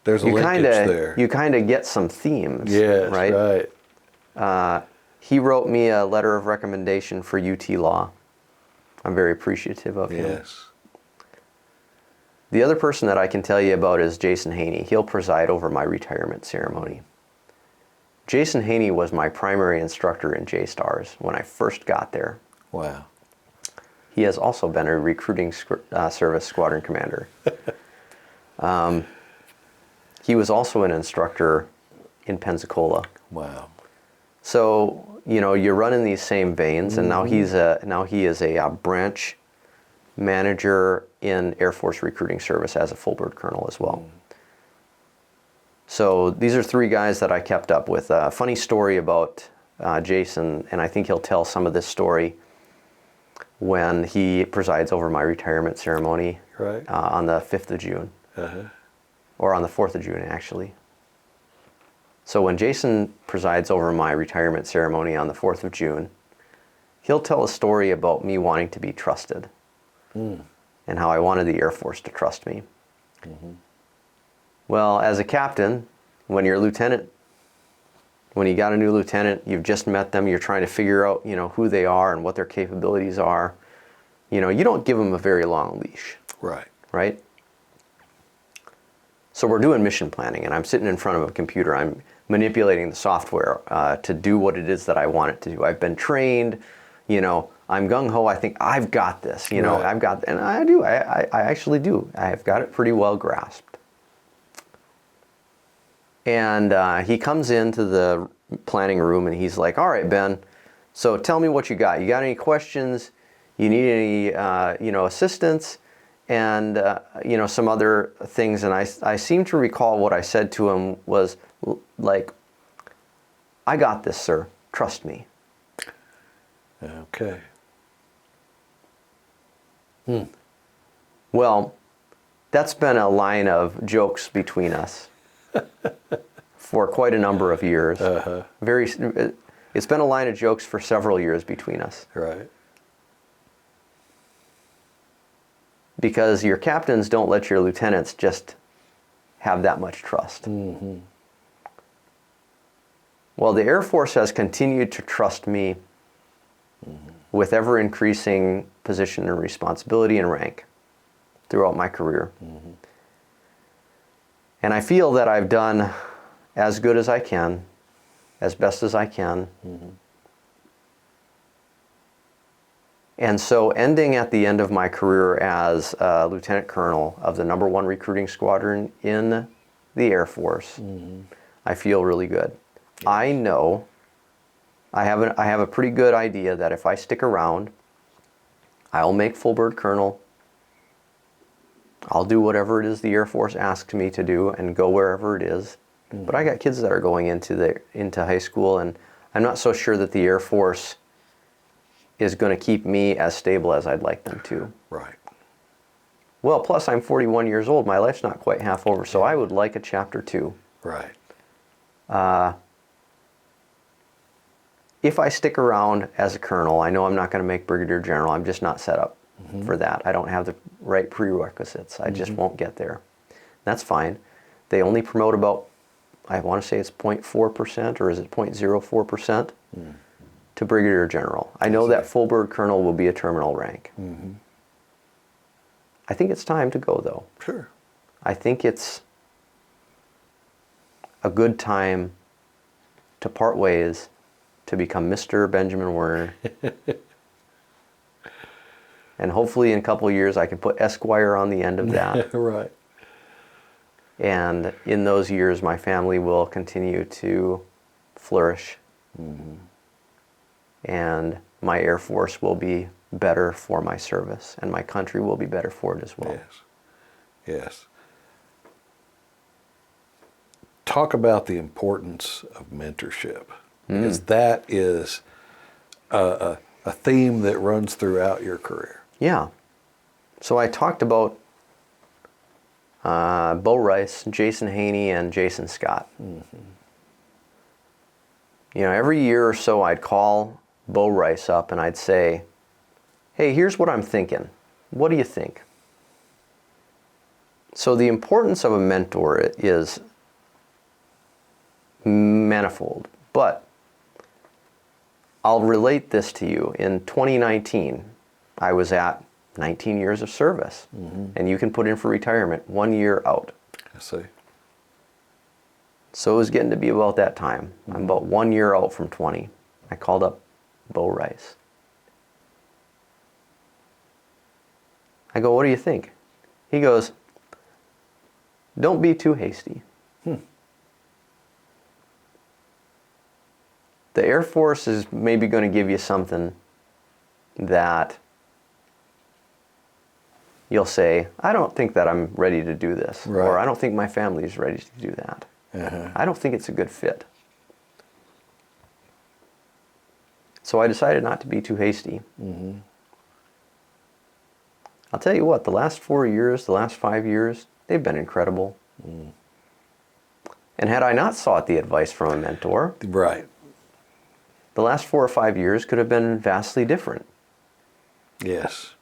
There's a linkage there. you kind of get some themes, Yes, right? right. He wrote me a letter of recommendation for UT Law. I'm very appreciative of him. Yes. The other person that I can tell you about is Jason Haney. He'll preside over my retirement ceremony. Jason Haney was my primary instructor in J-Stars when I first got there. Wow. He has also been a recruiting service squadron commander. He was also an instructor in Pensacola. Wow. So, you run in these same veins, and now he is a branch manager in Air Force Recruiting Service as a full bird colonel as well. So these are three guys that I kept up with. A funny story about Jason, and I think he'll tell some of this story when he presides over my retirement ceremony Right. on the 5th of June, or on the 4th of June, actually. So when Jason presides over my retirement ceremony on the 4th of June, he'll tell a story about me wanting to be trusted and how I wanted the Air Force to trust me. Well, as a captain, when you're a lieutenant, when you got a new lieutenant, you've just met them, you're trying to figure out, who they are and what their capabilities are. You don't give them a very long leash, Right. right? So we're doing mission planning, and I'm sitting in front of a computer. I'm manipulating the software to do what it is that I want it to do. I've been trained, I'm gung-ho. I think I've got this, Right. I've got, and I do. I actually do. I've got it pretty well grasped. And he comes into the planning room and he's like, "All right, Ben, so tell me what you got. You got any questions? You need any, assistance?" And, some other things. And I seem to recall what I said to him was like, "I got this, sir. Trust me." Okay. Well, that's been a line of jokes between us for quite a number of years. It's been a line of jokes for several years between us. Right. Because your captains don't let your lieutenants just have that much trust. Well, the Air Force has continued to trust me with ever-increasing position and responsibility and rank throughout my career. And I feel that I've done as good as I can as best as I can. And so ending at the end of my career as a lieutenant colonel of the #1 recruiting squadron in the Air Force, I feel really good. Yes. I know, I have a pretty good idea that if I stick around, I'll make full bird colonel. I'll do whatever it is the Air Force asks me to do and go wherever it is. But I got kids that are going into high school, and I'm not so sure that the Air Force is going to keep me as stable as I'd like them to. Right. Well, plus I'm 41 years old. My life's not quite half over, so I would like a chapter 2. Right. If I stick around as a colonel, I know I'm not going to make brigadier general. I'm just not set up for that. I don't have the right prerequisites. I just won't get there. That's fine. They only promote about, I want to say it's 0.4%, or is it 0.04% to brigadier general. I know that full bird colonel will be a terminal rank. I think it's time to go, though. Sure. I think it's a good time to part ways, to become Mr. Benjamin Werner. And hopefully in a couple of years I can put Esquire on the end of that. Right. And in those years my family will continue to flourish. And my Air Force will be better for my service, and my country will be better for it as well. Yes. Yes. Talk about the importance of mentorship, because that is a theme that runs throughout your career. Yeah. So I talked about Bo Rice, Jason Haney, and Jason Scott. You know, every year or so I'd call Bo Rice up and I'd say, hey, here's what I'm thinking. What do you think? So the importance of a mentor is manifold, but I'll relate this to you. In 2019, I was at 19 years of service, and you can put in for retirement 1 year out. I see. So it was getting to be about that time. I'm about 1 year out from 20. I called up Bo Rice. I go, what do you think? He goes, don't be too hasty. The Air Force is maybe going to give you something that you'll say, I don't think that I'm ready to do this. Right. Or I don't think my family is ready to do that. I don't think it's a good fit. So I decided not to be too hasty. I'll tell you what, the last 4 years, the last 5 years, they've been incredible. And had I not sought the advice from a mentor, Right. the last 4 or 5 years could have been vastly different. Yes.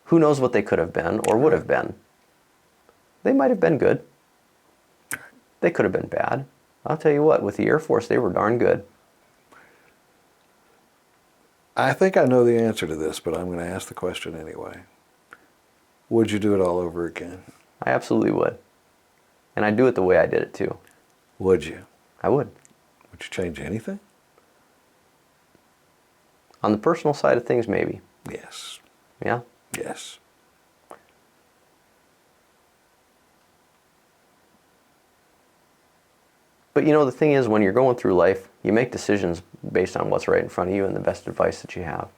Who knows what they could have been or would have been. They might have been good. They could have been bad. I'll tell you what, with the Air Force, they were darn good. I think I know the answer to this, but I'm going to ask the question anyway. Would you do it all over again? I absolutely would. And I'd do it the way I did it too. Would you? I would. Would you change anything? On the personal side of things, maybe. Yes. Yeah? Yes. But you know, the thing is, when you're going through life, you make decisions based on what's right in front of you and the best advice that you have.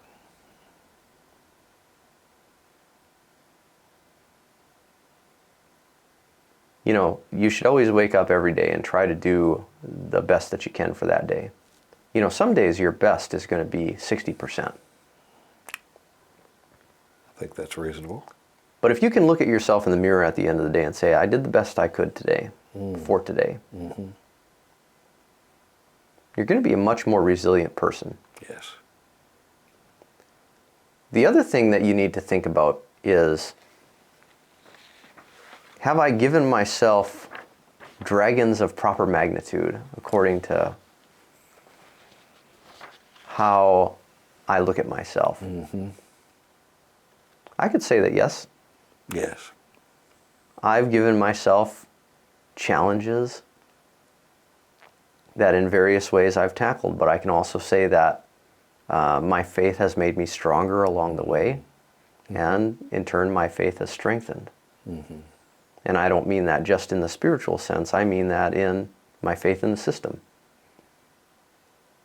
You know, you should always wake up every day and try to do the best that you can for that day. You know, some days your best is going to be 60%. I think that's reasonable. But if you can look at yourself in the mirror at the end of the day and say, I did the best I could today, for today, you're going to be a much more resilient person. Yes. The other thing that you need to think about is, have I given myself dragons of proper magnitude according to how I look at myself? I could say that yes. Yes. I've given myself challenges that in various ways I've tackled, but I can also say that my faith has made me stronger along the way, and in turn my faith has strengthened. And I don't mean that just in the spiritual sense, I mean that in my faith in the system,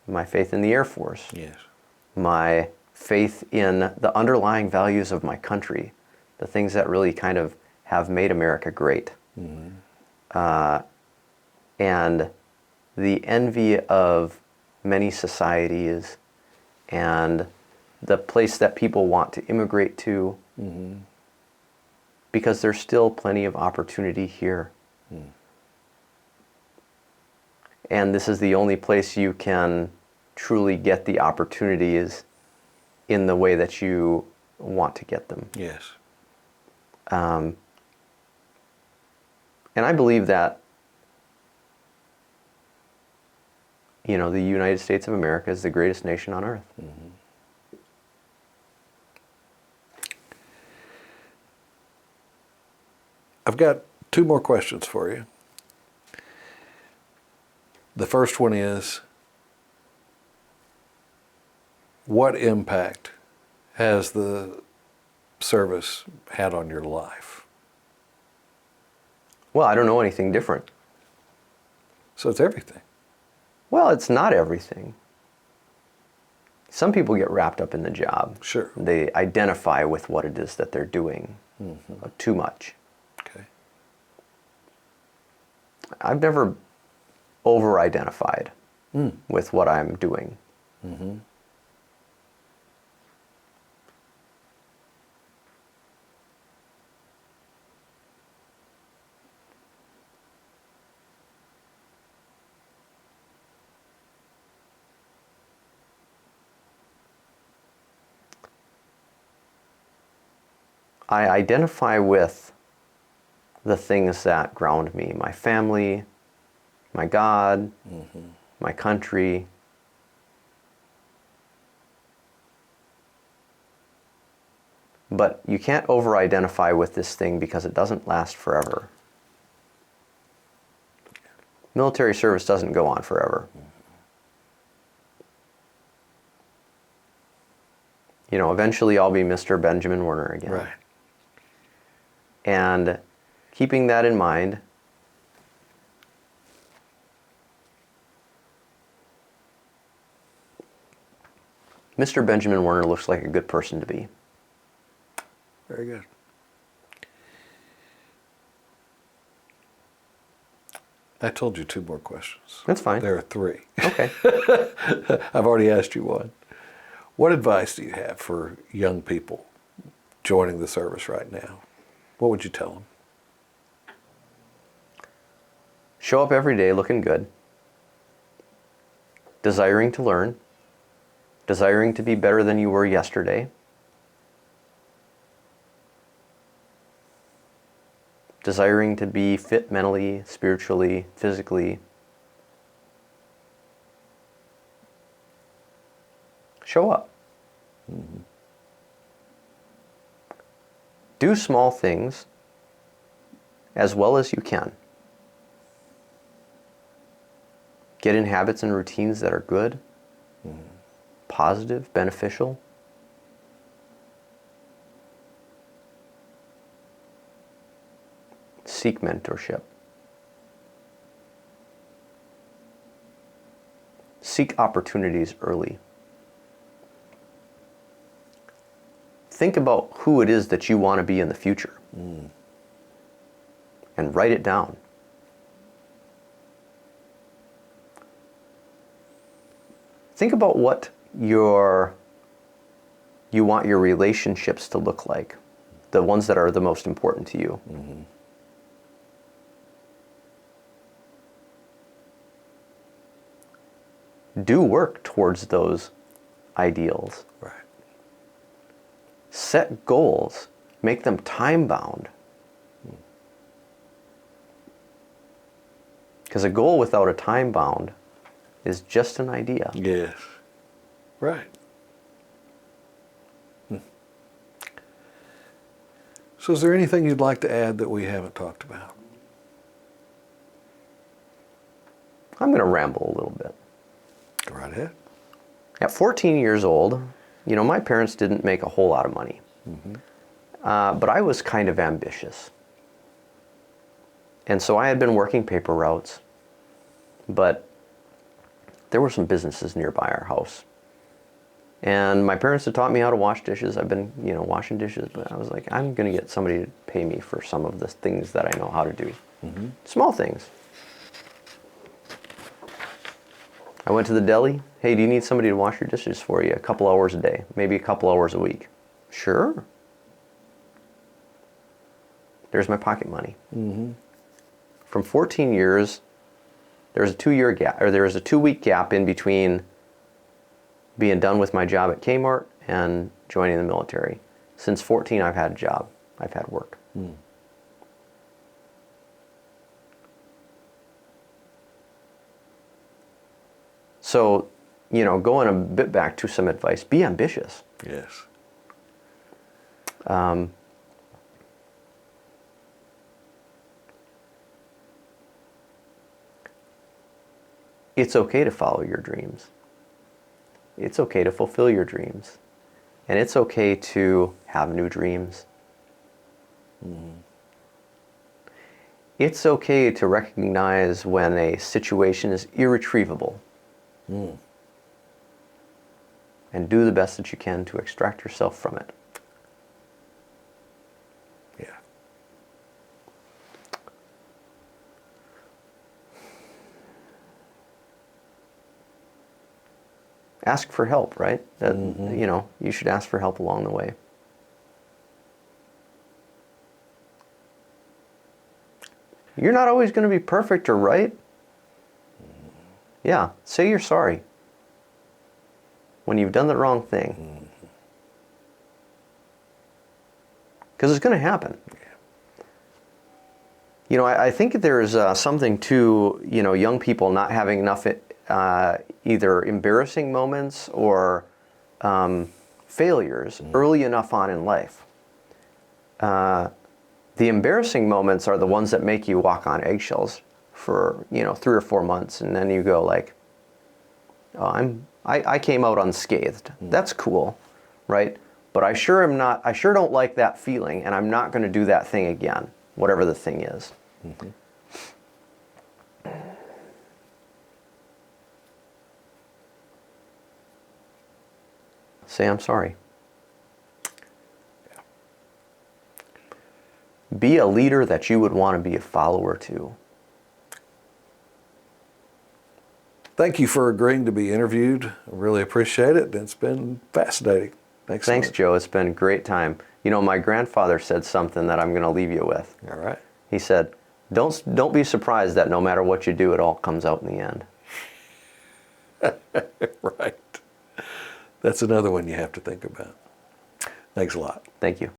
my faith in the Air Force, Yes. my faith in the underlying values of my country, the things that really kind of have made America great. And the envy of many societies and the place that people want to immigrate to, because there's still plenty of opportunity here. And this is the only place you can truly get the opportunities in the way that you want to get them. Yes. And I believe that, you know, the United States of America is the greatest nation on earth. I've got two more questions for you. The first one is, what impact has the service had on your life? Well, I don't know anything different. So it's everything. Well, it's not everything. Some people get wrapped up in the job. Sure. They identify with what it is that they're doing too much. Okay. I've never over-identified with what I'm doing. I identify with the things that ground me, my family, my God, my country. But you can't over-identify with this thing because it doesn't last forever. Military service doesn't go on forever. You know, eventually I'll be Mr. Benjamin Werner again. Right. And keeping that in mind, Mr. Benjamin Werner looks like a good person to be. Very good. I told you two more questions. That's fine. There are three. Okay. I've already asked you one. What advice do you have for young people joining the service right now? What would you tell them? Show up every day looking good, desiring to learn, desiring to be better than you were yesterday, desiring to be fit mentally, spiritually, physically. Show up. Do small things as well as you can. Get in habits and routines that are good, positive, beneficial. Seek mentorship. Seek opportunities early. Think about who it is that you want to be in the future. And write it down. Think about what you want your relationships to look like. The ones that are the most important to you. Do work towards those ideals. Right. Set goals. Make them time-bound. Because a goal without a time-bound is just an idea. Yes. Right. So is there anything you'd like to add that we haven't talked about? I'm going to ramble a little bit. Go right ahead. At 14 years old, my parents didn't make a whole lot of money. But I was kind of ambitious. And so I had been working paper routes, but there were some businesses nearby our house. And my parents had taught me how to wash dishes. I've been, washing dishes, but I was like, I'm going to get somebody to pay me for some of the things that I know how to do. Small things. I went to the deli. Hey, do you need somebody to wash your dishes for you a couple hours a day, maybe a couple hours a week? Sure. There's my pocket money. From 14 years, there was a 2-year gap, or there was a 2-week gap in between being done with my job at Kmart and joining the military. Since 14, I've had a job. I've had work. So, going a bit back to some advice, be ambitious. Yes. It's okay to follow your dreams. It's okay to fulfill your dreams. And it's okay to have new dreams. It's okay to recognize when a situation is irretrievable. And do the best that you can to extract yourself from it. Yeah. Ask for help, right? You should ask for help along the way. You're not always going to be perfect or right. Yeah, say you're sorry when you've done the wrong thing. Because it's going to happen. I think there's something to, young people not having enough either embarrassing moments or failures early enough on in life. The embarrassing moments are the ones that make you walk on eggshells for 3 or 4 months, and then you go like, oh, I came out unscathed. That's cool, right? But I sure don't like that feeling, and I'm not going to do that thing again, whatever the thing is. Say I'm sorry. Be a leader that you would want to be a follower to. Thank you for agreeing to be interviewed. I really appreciate it. It's been fascinating. Thanks so much. Joe. It's been a great time. My grandfather said something that I'm going to leave you with. All right. He said, don't be surprised that no matter what you do, it all comes out in the end. Right. That's another one you have to think about. Thanks a lot. Thank you.